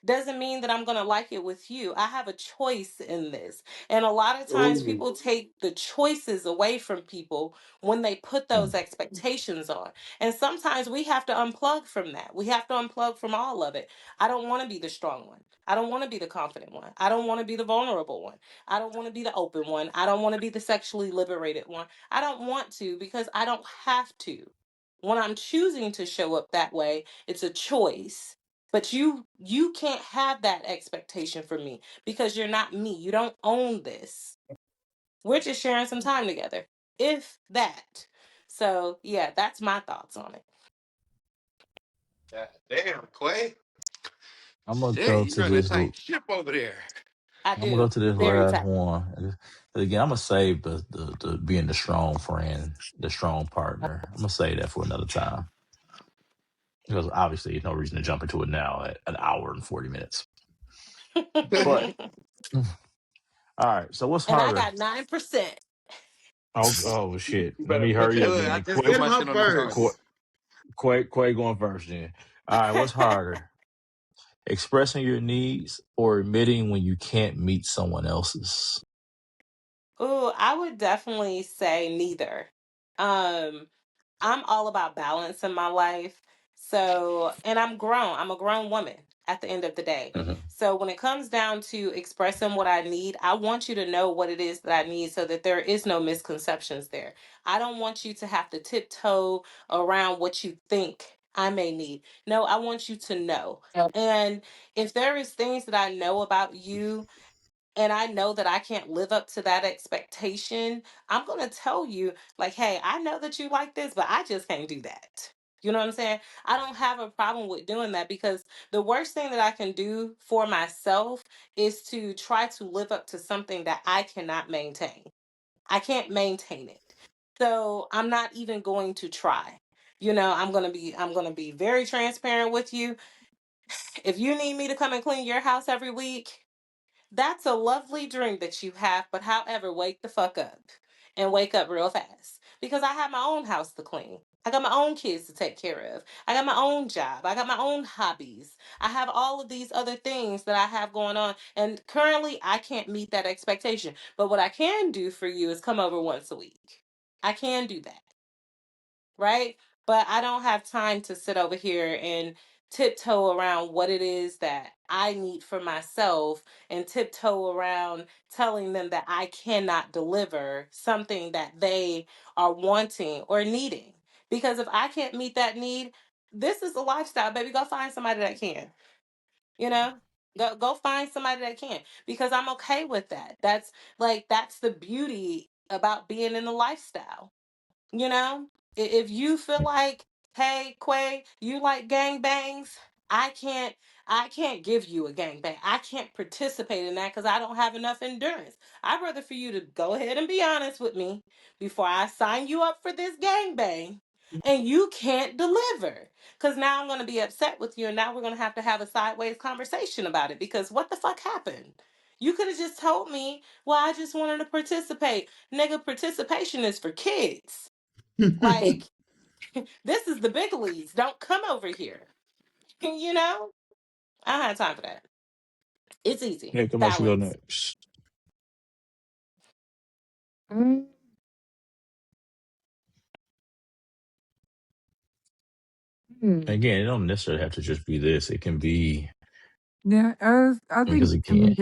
doesn't mean that I'm going to like it with you. I have a choice in this. And a lot of times Ooh. people take the choices away from people when they put those mm, expectations on. And sometimes we have to unplug from that. We have to unplug from all of it. I don't want to be the strong one. I don't want to be the confident one. I don't want to be the vulnerable one. I don't want to be the open one. I don't want to be the sexually liberated one. I don't want to because I don't have to. When I'm choosing to show up that way, it's a choice, but you can't have that expectation from me because you're not me. You don't own this. We're just sharing some time together, if that. So yeah, that's my thoughts on it. God damn, Quay. I'm gonna Shit, go you to run a this. tight ship over there. I I'm gonna go do. to this Very last tight. one. And again, I'm gonna save the being the strong friend, the strong partner. I'm gonna save that for another time because obviously there's no reason to jump into it now at an hour and 40 minutes. But all right, so what's And I harder? got 9%. Oh, oh shit! You Let better me put hurry your up look. I then. just put Let Quay, my her shit on the Quay, first. comments. Quay going first then. All right, what's harder? Expressing your needs or admitting when you can't meet someone else's? Ooh, I would definitely say neither. Um, I'm all about balance in my life. So, and I'm grown. I'm a grown woman at the end of the day. Mhm. So, when it comes down to expressing what I need, I want you to know what it is that I need so that there is no misconceptions there. I don't want you to have to tiptoe around what you think I may need. No, I want you to know. And if there is things that I know about you and I know that I can't live up to that expectation, I'm going to tell you, like, hey, I know that you like this, but I just can't do that. You know what I'm saying? I don't have a problem with doing that because the worst thing that I can do for myself is to try to live up to something that I cannot maintain. I can't maintain it. So I'm not even going to try. I'm going to be very transparent with you. If you need me to come and clean your house every week, that's a lovely dream that you have, but however, wake the fuck up and wake up real fast because I have my own house to clean. I got my own kids to take care of. I got my own job. I got my own hobbies. I have all of these other things that I have going on. And currently, I can't meet that expectation. But what I can do for you is come over once a week. I can do that, right? But I don't have time to sit over here and tiptoe around what it is that I need for myself and tiptoe around telling them that I cannot deliver something that they are wanting or needing. Because if I can't meet that need, this is a lifestyle, baby. Go find somebody that can, you know? Go find somebody that can because I'm okay with that. That's the beauty about being in the lifestyle. You know, if you feel like, hey, Quay, you like gangbangs, I can't, I can't give you a gangbang. I can't participate in that because I don't have enough endurance. I'd rather for you to go ahead and be honest with me before I sign you up for this gangbang, and you can't deliver. Because now I'm going to be upset with you, and now we're going to have a sideways conversation about it. Because what the fuck happened? You could have just told me, well, I just wanted to participate. Nigga, participation is for kids. Like, this is the big leagues. Don't come over here. You know? I don't have time for that. It's easy. Yeah, come on, you go Balance. next. Mm, hmm. Again, it don't necessarily have to just be this. It can be Yeah, I think because again,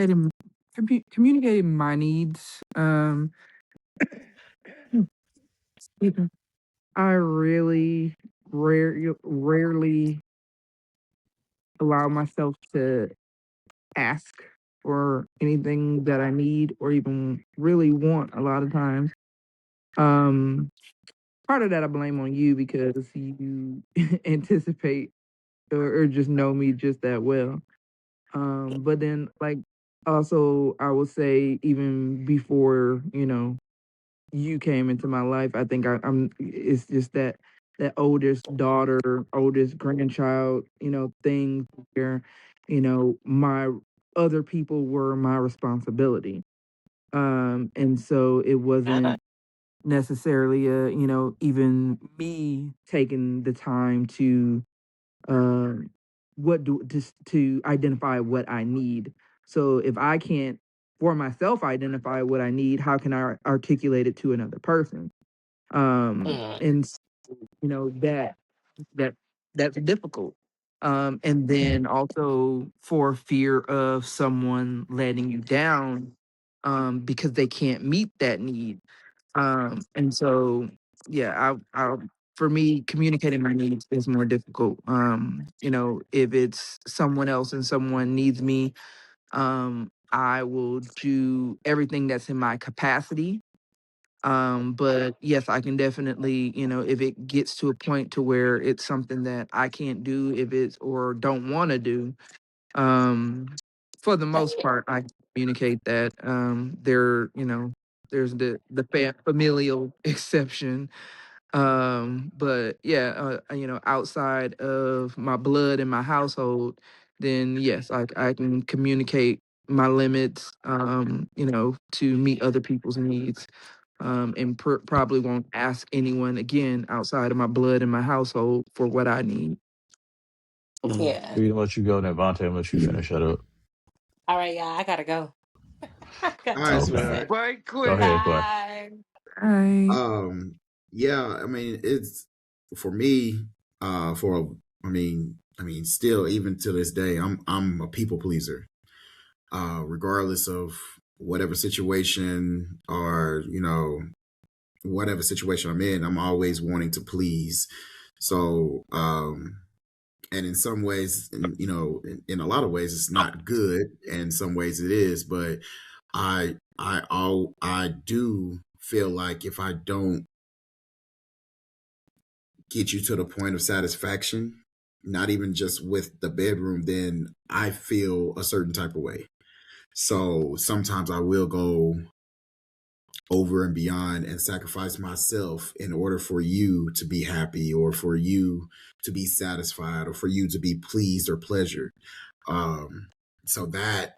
communicating my needs. I really rarely allow myself to ask for anything that I need or even really want a lot of times. Um, Part of that I blame on you because you anticipate or just know me just that well. But then like also I would say even before, you came into my life, I think I'm it's just that oldest daughter, oldest grandchild, thing where, my other people were my responsibility. And so it Uh-huh. wasn't necessarily even me taking the time to um what do just to identify what I need. So if I can't for myself identify what I need, how can I articulate it to another person? Mm. And that that that's difficult. And then also for fear of someone letting you down because they can't meet that need. And so, yeah, for me, communicating my needs is more difficult. If it's someone else and someone needs me, I will do everything that's in my capacity. But yes, I can definitely, if it gets to a point to where it's something that I can't do, if it's or don't want to do, Um, for the most Damn. part, I communicate that. There's the familial exception. But yeah, outside of my blood and my household, then yes, I can communicate my limits, to meet other people's needs. And probably won't ask anyone again outside of my blood and my household for what I need. Yeah. We gonna let you go, then Vante, I'm gonna let you finish that up. All right, y'all. I gotta go. I got All right, to Okay. sweetheart. set. Right Go quick. ahead, Clay. Bye. Right. Yeah, I mean, it's for me, for still even to this day, I'm a people pleaser. Regardless of whatever situation or, whatever situation I'm in, I'm always wanting to please. So, and in some ways, in a lot of ways, it's not good. And in some ways it is, but I do feel like if I don't get you to the point of satisfaction, not even just with the bedroom, then I feel a certain type of way. So sometimes I will go over and beyond and sacrifice myself in order for you to be happy or for you to be satisfied or for you to be pleased or pleasured. Um, so that,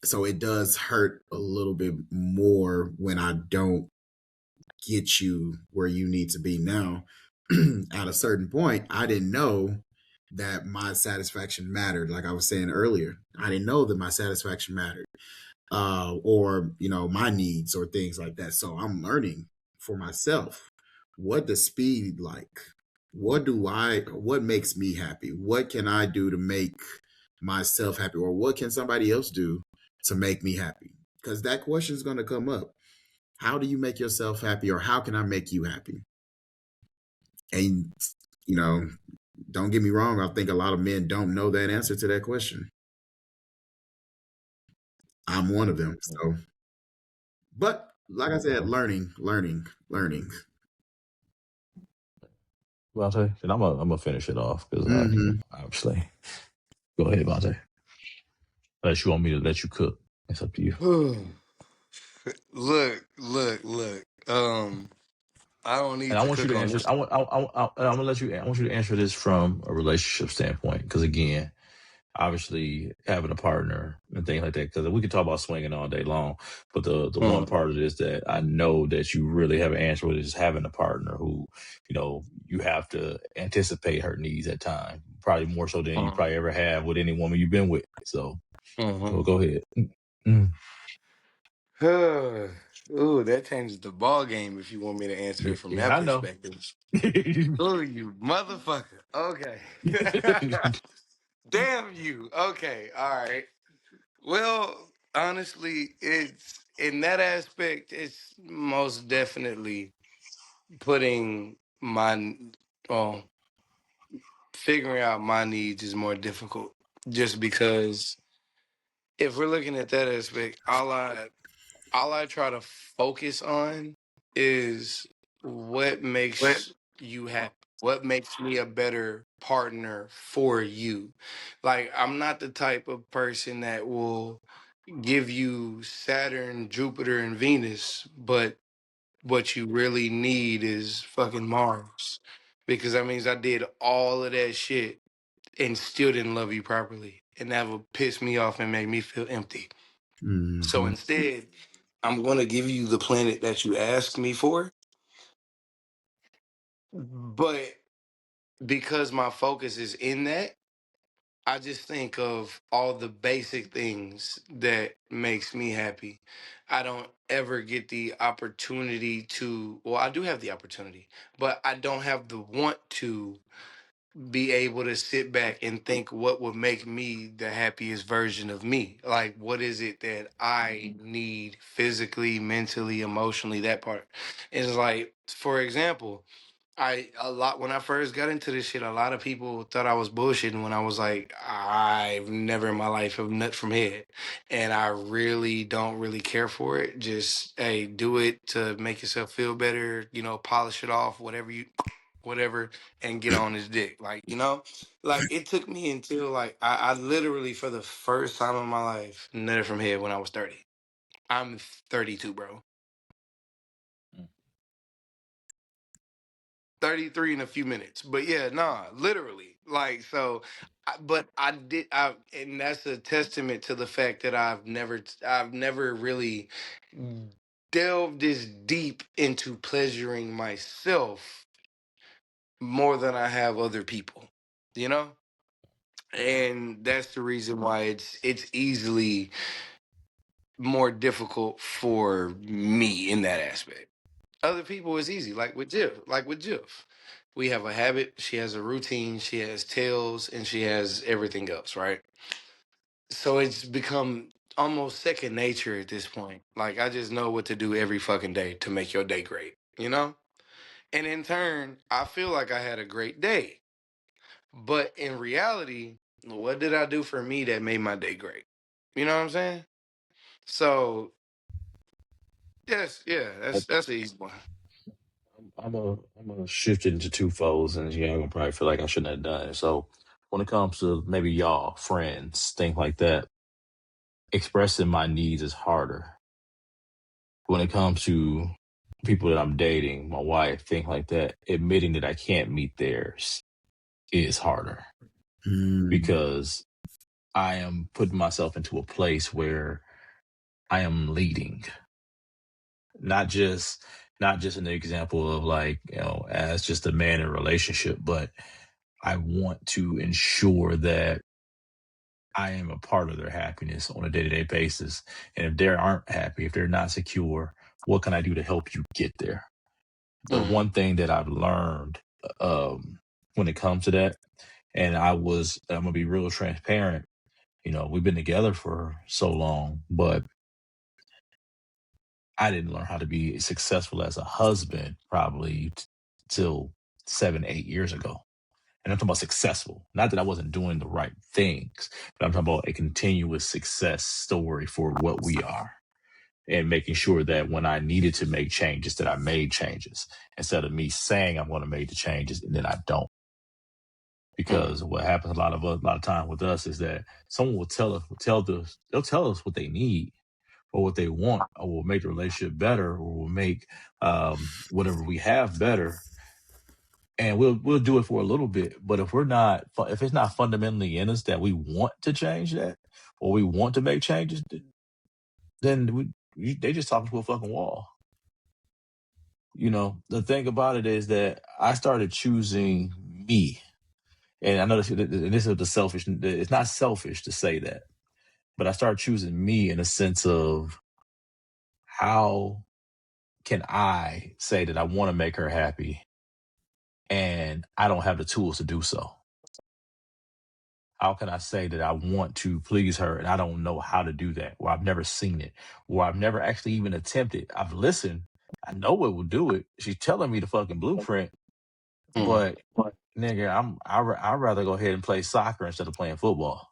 so it does hurt a little bit more when I don't get you where you need to be now. At a certain point, I didn't know that my satisfaction mattered. Like I was saying earlier, I didn't know that my satisfaction mattered, or my needs or things like that. So I'm learning for myself. What does speed like? What makes me happy? What can I do to make myself happy? Or what can somebody else do to make me happy? Because that question is going to come up. How do you make yourself happy, or how can I make you happy? And, you know, don't get me wrong. I think a lot of men don't know that answer to that question. I'm one of them. So, but like I said, learning. Vante, and I'm gonna finish it off because Hmm. obviously. Go ahead, Vante. Unless you want me to let you cook, it's up to you. Look. I don't And need I to want you cook to on answer. this. I'm gonna let you. I want you to answer this from a relationship standpoint, because again, obviously having a partner and things like that. Because we could talk about swinging all day long, but the one Mm, part of this that I know that you really have an answer with is having a partner who, you have to anticipate her needs at time, probably more so than you mm, probably ever have with any woman you've been with. So, mhm. go ahead. Mm. Ooh, that changes the ball game if you want me to answer Yeah, it from yeah, that I know. perspective. Ooh, you motherfucker. Okay. Damn you. Okay. All right. Well, honestly, it's in that aspect, it's most definitely putting my, well, figuring out my needs is more difficult just because if we're looking at that aspect, all I try to focus on is what makes you happy. What makes me a better partner for you? Like, I'm not the type of person that will give you Saturn, Jupiter, and Venus, but what you really need is fucking Mars. Because that means I did all of that shit and still didn't love you properly. And that would piss me off and make me feel empty. So Hmm. instead, I'm going to give you the planet that you asked me for. But because my focus is in that, I just think of all the basic things that makes me happy. I don't ever get the opportunity to, well, I do have the opportunity, but I don't have the want to be able to sit back and think what would make me the happiest version of me. Like, what is it that I need physically, mentally, emotionally, that part. It's like, for example, a lot when I first got into this shit, a lot of people thought I was bullshitting when I was like, I've never in my life have nut from head, and I really don't really care for it. Just hey, do it to make yourself feel better. Polish it off, whatever, and get on his dick. Like, like it took me until like I literally for the first time in my life nutted from head when I was 30. I'm 32, bro. 33 in a few minutes. But yeah, nah, literally. Like, so, but and that's a testament to the fact that I've never really delved as deep into pleasuring myself more than I have other people, you know? And that's the reason why it's easily more difficult for me in that aspect. Other people is easy, like with Jiff. Like with Jiff. We have a habit, she has a routine, she has tails, and she has everything else, right? So it's become almost second nature at this point. Like I just know what to do every fucking day to make your day great, you know? And in turn, I feel like I had a great day. But in reality, what did I do for me that made my day great? You know what I'm saying? So yes, yeah, that's the easy one. I'm gonna shift it into two folds, and yeah, I'm gonna probably feel like I shouldn't have done it. So when it comes to maybe y'all, friends, things like that, expressing my needs is harder. When it comes to people that I'm dating, my wife, things like that, admitting that I can't meet theirs is harder Mm. because I am putting myself into a place where I am leading, not just not just an example of like, as just a man in a relationship, but I want to ensure that I am a part of their happiness on a day-to-day basis. And if they aren't happy, if they're not secure, what can I do to help you get there? The Mm-hmm. one thing that I've learned when it comes to that, and I'm gonna be real transparent. We've been together for so long, but I didn't learn how to be successful as a husband probably till 7, 8 years ago. And I'm talking about successful. Not that I wasn't doing the right things, but I'm talking about a continuous success story for what we are. And making sure that when I needed to make changes, that I made changes instead of me saying I'm going to make the changes and then I don't. Because what happens a lot of time with us is that someone will they'll tell us what they need or what they want, or will make the relationship better, or will make whatever we have better, and we'll do it for a little bit. But if it's not fundamentally in us that we want to change that or we want to make changes, then they just talking to a fucking wall. The thing about it is that I started choosing me, and I know this is the selfish. It's not selfish to say that, but I started choosing me in a sense of how can I say that I want to make her happy and I don't have the tools to do so? How can I say that I want to please her and I don't know how to do that? Or I've never seen it, or I've never actually even attempted. I've listened. I know it will do it. She's telling me the fucking blueprint, Mm. but nigga, I'd rather go ahead and play soccer instead of playing football.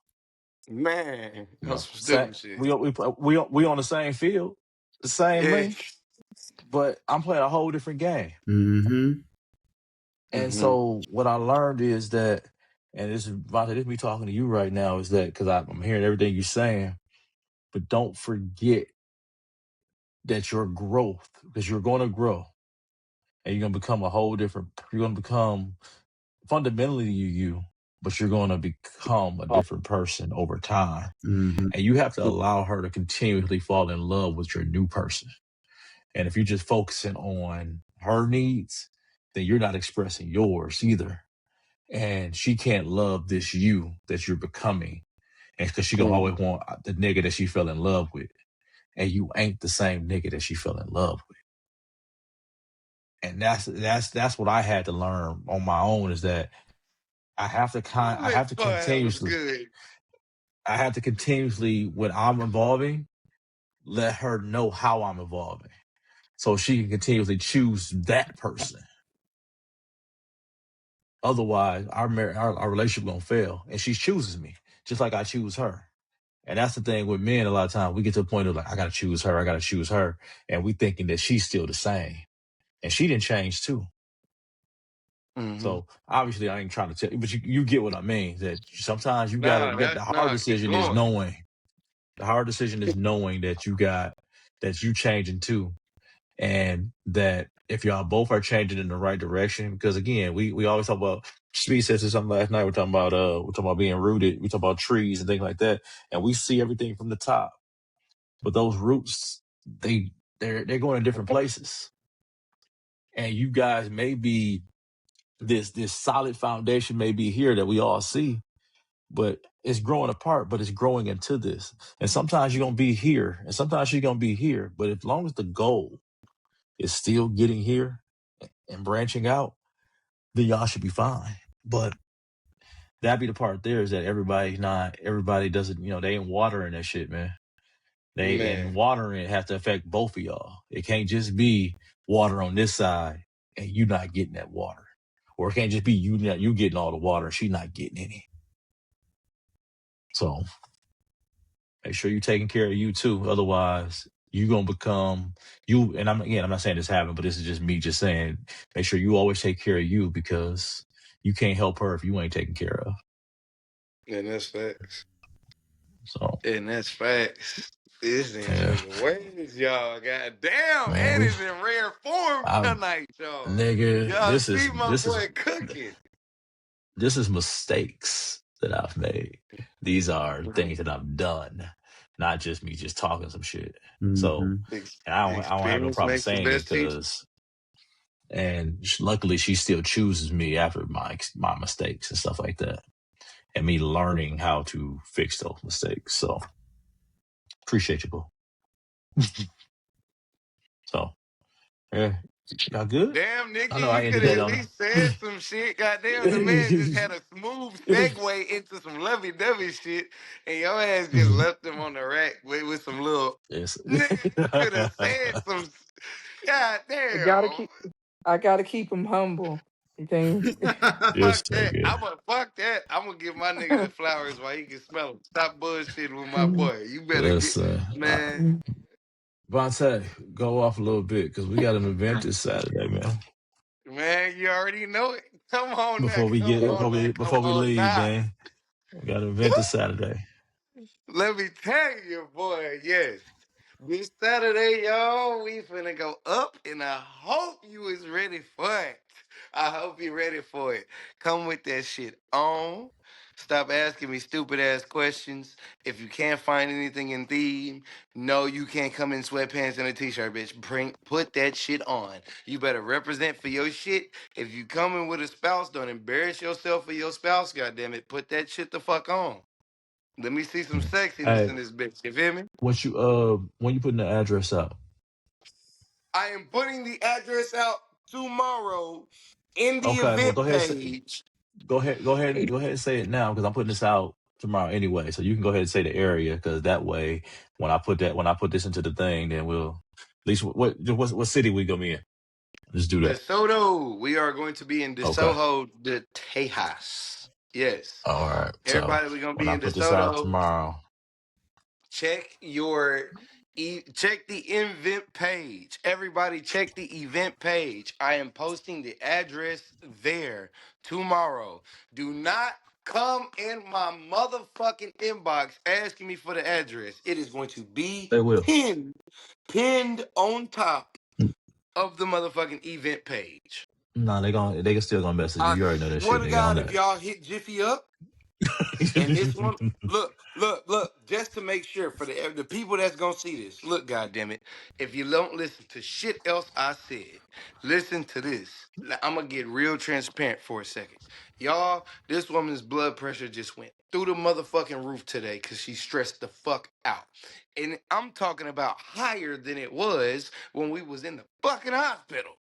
Man, that's some Say, stupid shit. we on the same field, the same Yeah. length, but I'm playing a whole different game. Mm-hmm. And Mm-hmm. so what I learned is that, and this is Vante, this is me talking to you right now, is that because I'm hearing everything you're saying, but don't forget that your growth, because you're going to grow and you're going to become you're going to become fundamentally you, but you're going to become a different person over time. Mm-hmm. And you have to allow her to continually fall in love with your new person. And if you're just focusing on her needs, then you're not expressing yours either. And she can't love this you that you're becoming. And because she gonna Mm. always want the nigga that she fell in love with. And you ain't the same nigga that she fell in love with. And that's what I had to learn on my own, is that I Man, have to boy, that was continuously good. when I'm evolving, let her know how I'm evolving. So she can continuously choose that person. Otherwise, our relationship gonna fail. And she chooses me, just like I choose her. And that's the thing with men. A lot of times we get to the point of like, I gotta choose her, and we thinking that she's still the same, and she didn't change too. Mm-hmm. So obviously, I ain't trying to tell you, but you get what I mean. That sometimes you got to Nah, get that's the hard nah. Keep decision is going. knowing. The hard decision is knowing that you changing too, and that if y'all both are changing in the right direction. Because again, we always talk about. Speed said something last night. We're talking about being rooted. We talk about trees and things like that, and we see everything from the top. But those roots, they're going in different places, and you guys may be this solid foundation may be here that we all see, but it's growing apart, but it's growing into this. And sometimes you're gonna be here, and sometimes you're gonna be here. But as long as the goal is still getting here and branching out, then y'all should be fine. But that be the part there is that everybody doesn't, they ain't watering that shit, man. They and Man, watering it have to affect both of y'all. It can't just be water on this side and you not getting that water. Or it can't just be you getting all the water and she not getting any. So make sure you're taking care of you too. Otherwise, you gonna become you. And I'm not saying this happened, but this is just me just saying, make sure you always take care of you because you can't help her if you ain't taken care of. and that's facts. So And that's facts. This yeah, nigga, where is y'all? God damn, man, and it's in rare form I'm tonight, y'all. nigga. Y'all see my boy cooking. This is mistakes that I've made. These are Mhm. things that I've done, not just me just talking some shit. So, Mm-hmm. and I don't have no Experience problem makes the saying it best teacher. because, and luckily she still chooses me after my mistakes and stuff like that, and me learning how to fix those mistakes. So appreciate you, bro. So yeah, y'all good? Damn, I Nikki, know I you could ended have that at on. least said some shit. Goddamn, the man just had a smooth segue into some lovey-dovey shit, and your ass just left him on the rack with some little Yes. nigga. You could have said some. God I gotta damn. keep. I gotta keep him humble. You think? Yes, Fuck that. nigga. Fuck that. I'm gonna give my nigga the flowers while he can smell them. Stop bullshitting with my boy. You better get Listen, man. Vontae, go off a little bit because we got an event this Saturday, man. Man, you already know it. Come on now. Before we Come get on now. Come before we on leave, now. man, we got an event this Saturday. Let me tell you, boy, yes. This Saturday, y'all, we finna go up, and I hope you is ready for it. I hope you ready for it. Come with that shit on. Stop asking me stupid ass questions. If you can't find anything in theme, no, you can't come in sweatpants and a t-shirt, bitch. Put that shit on. You better represent for your shit. If you coming with a spouse, don't embarrass yourself for your spouse, goddammit. Put that shit the fuck on. Let me see some sexiness Hey, in this bitch. You feel me? when you putting the address out? I am putting the address out tomorrow in the Okay, well event page. go ahead and say it now because I'm putting this out tomorrow anyway. So you can go ahead and say the area because that way when I put this into the thing, then we'll at least what city we gonna be in? Just do that. DeSoto. We are going to be in Okay. DeSoto, de Tejas. Yes. All right. So Everybody, we're gonna when be I in put this out DeSoto. tomorrow, Check your check the event page. Everybody check the event page. I am posting the address there tomorrow. Do not come in my motherfucking inbox asking me for the address. It is going to be they will. pinned on top of the motherfucking event page. No, they can still gonna message you. I You already know that swear shit, to nigga. On God, if that. y'all hit Jiffy up, and this one, look, just to make sure for the people that's gonna see this, look, goddamn it, if you don't listen to shit else I said, listen to this. I'm gonna get real transparent for a second, y'all. This woman's blood pressure just went through the motherfucking roof today because she stressed the fuck out, and I'm talking about higher than it was when we was in the fucking hospital.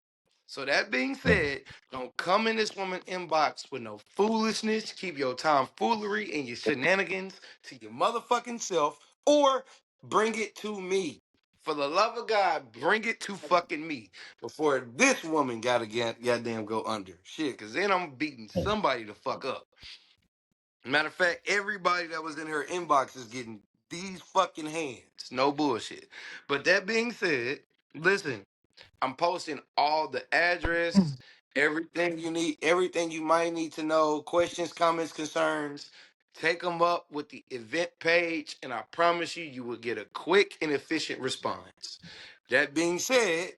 So that being said, don't come in this woman inbox with no foolishness. Keep your tomfoolery and your shenanigans to your motherfucking self, or bring it to me. For the love of God, bring it to fucking me before this woman gotta goddamn go under. Shit, cause then I'm beating somebody the fuck up. Matter of fact, everybody that was in her inbox is getting these fucking hands. No bullshit. But that being said, listen, I'm posting all the address Everything you need, everything you might need to know, questions, comments, concerns, take them up with the event page, and I promise you, you will get a quick and efficient response. That being said,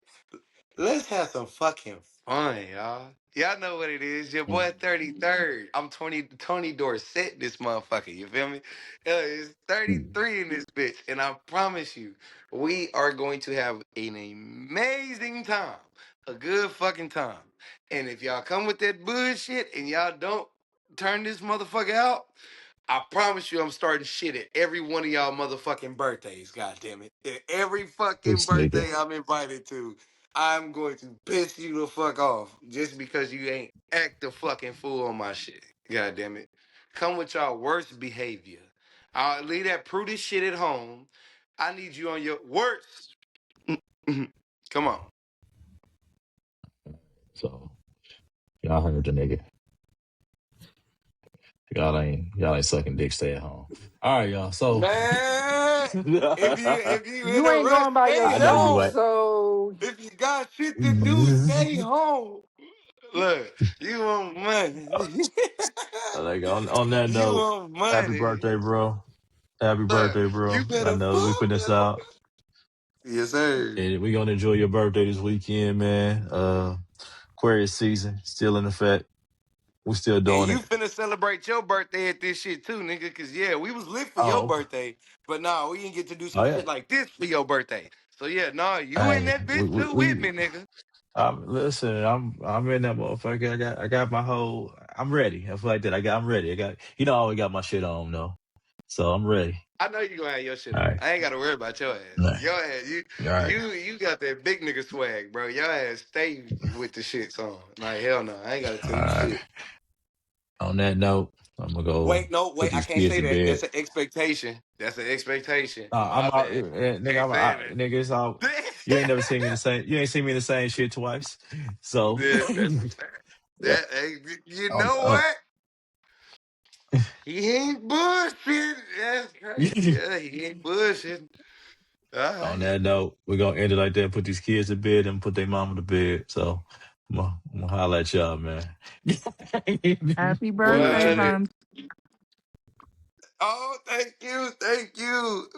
let's have some fucking fun, y'all. Y'all know what it is. Your boy 33rd. I'm Tony Dorsett, this motherfucker. You feel me? It's 33 in this bitch. And I promise you, we are going to have an amazing time. A good fucking time. And if y'all come with that bullshit and y'all don't turn this motherfucker out, I promise you I'm starting shit at every one of y'all motherfucking birthdays, goddammit. At every fucking This nigga. birthday I'm invited to, I'm going to piss you the fuck off just because you ain't act the fucking fool on my shit. Goddammit. Come with y'all worst behavior. I'll leave that prudish shit at home. I need you on your worst. Come on. So y'all heard the nigga. Y'all ain't sucking dick. Stay at home. All right, y'all. So Man, if you in You a ain't rush, going by stay I know you yourself, ain't. home. so If you got shit to do, stay home. Look, you want money. Like on that You note, want happy money. birthday, bro. Happy Look, birthday, you bro. I better know we fuck putting this with out, them. Yes, sir. and we gonna enjoy your birthday this weekend, man. Aquarius season still in effect. We still And doing you it. finna celebrate your birthday at this shit too, nigga. Cause yeah, we was lit for your Oh, birthday, but nah, we didn't get to do oh some yeah. shit like this for your birthday. So yeah, nah, you in Hey, that bitch too with me, nigga. listen. I'm in that motherfucker. I got my whole. I'm ready. I feel like that. I'm ready. I always got my shit on though, so I'm ready. I know you gonna have your shit All on. right, I ain't gotta worry about your ass. all right, Your ass, all right. you got that big nigga swag, bro. Your ass stay with the shits on. Like hell no, I ain't gotta tell All you right. shit. On that note, I'm gonna go Wait, no, put wait, I these can't kids say to that. bed. That's an expectation. That's an expectation. I'm My out, bad. nigga. Can't say Nigga. It's all. that. You ain't never seen me the same. You ain't seen me in the same shit twice. So, Yeah, that's a fact. yeah. That hey, you On, know what? He ain't bullshit. That's crazy. Yeah, he ain't bullshit. All on right. that note, we're gonna end it like that. Put these kids to bed and put their mama to bed. So, I'm gonna holler at y'all, man. happy birthday, What? Vante. Oh, thank you. Thank you.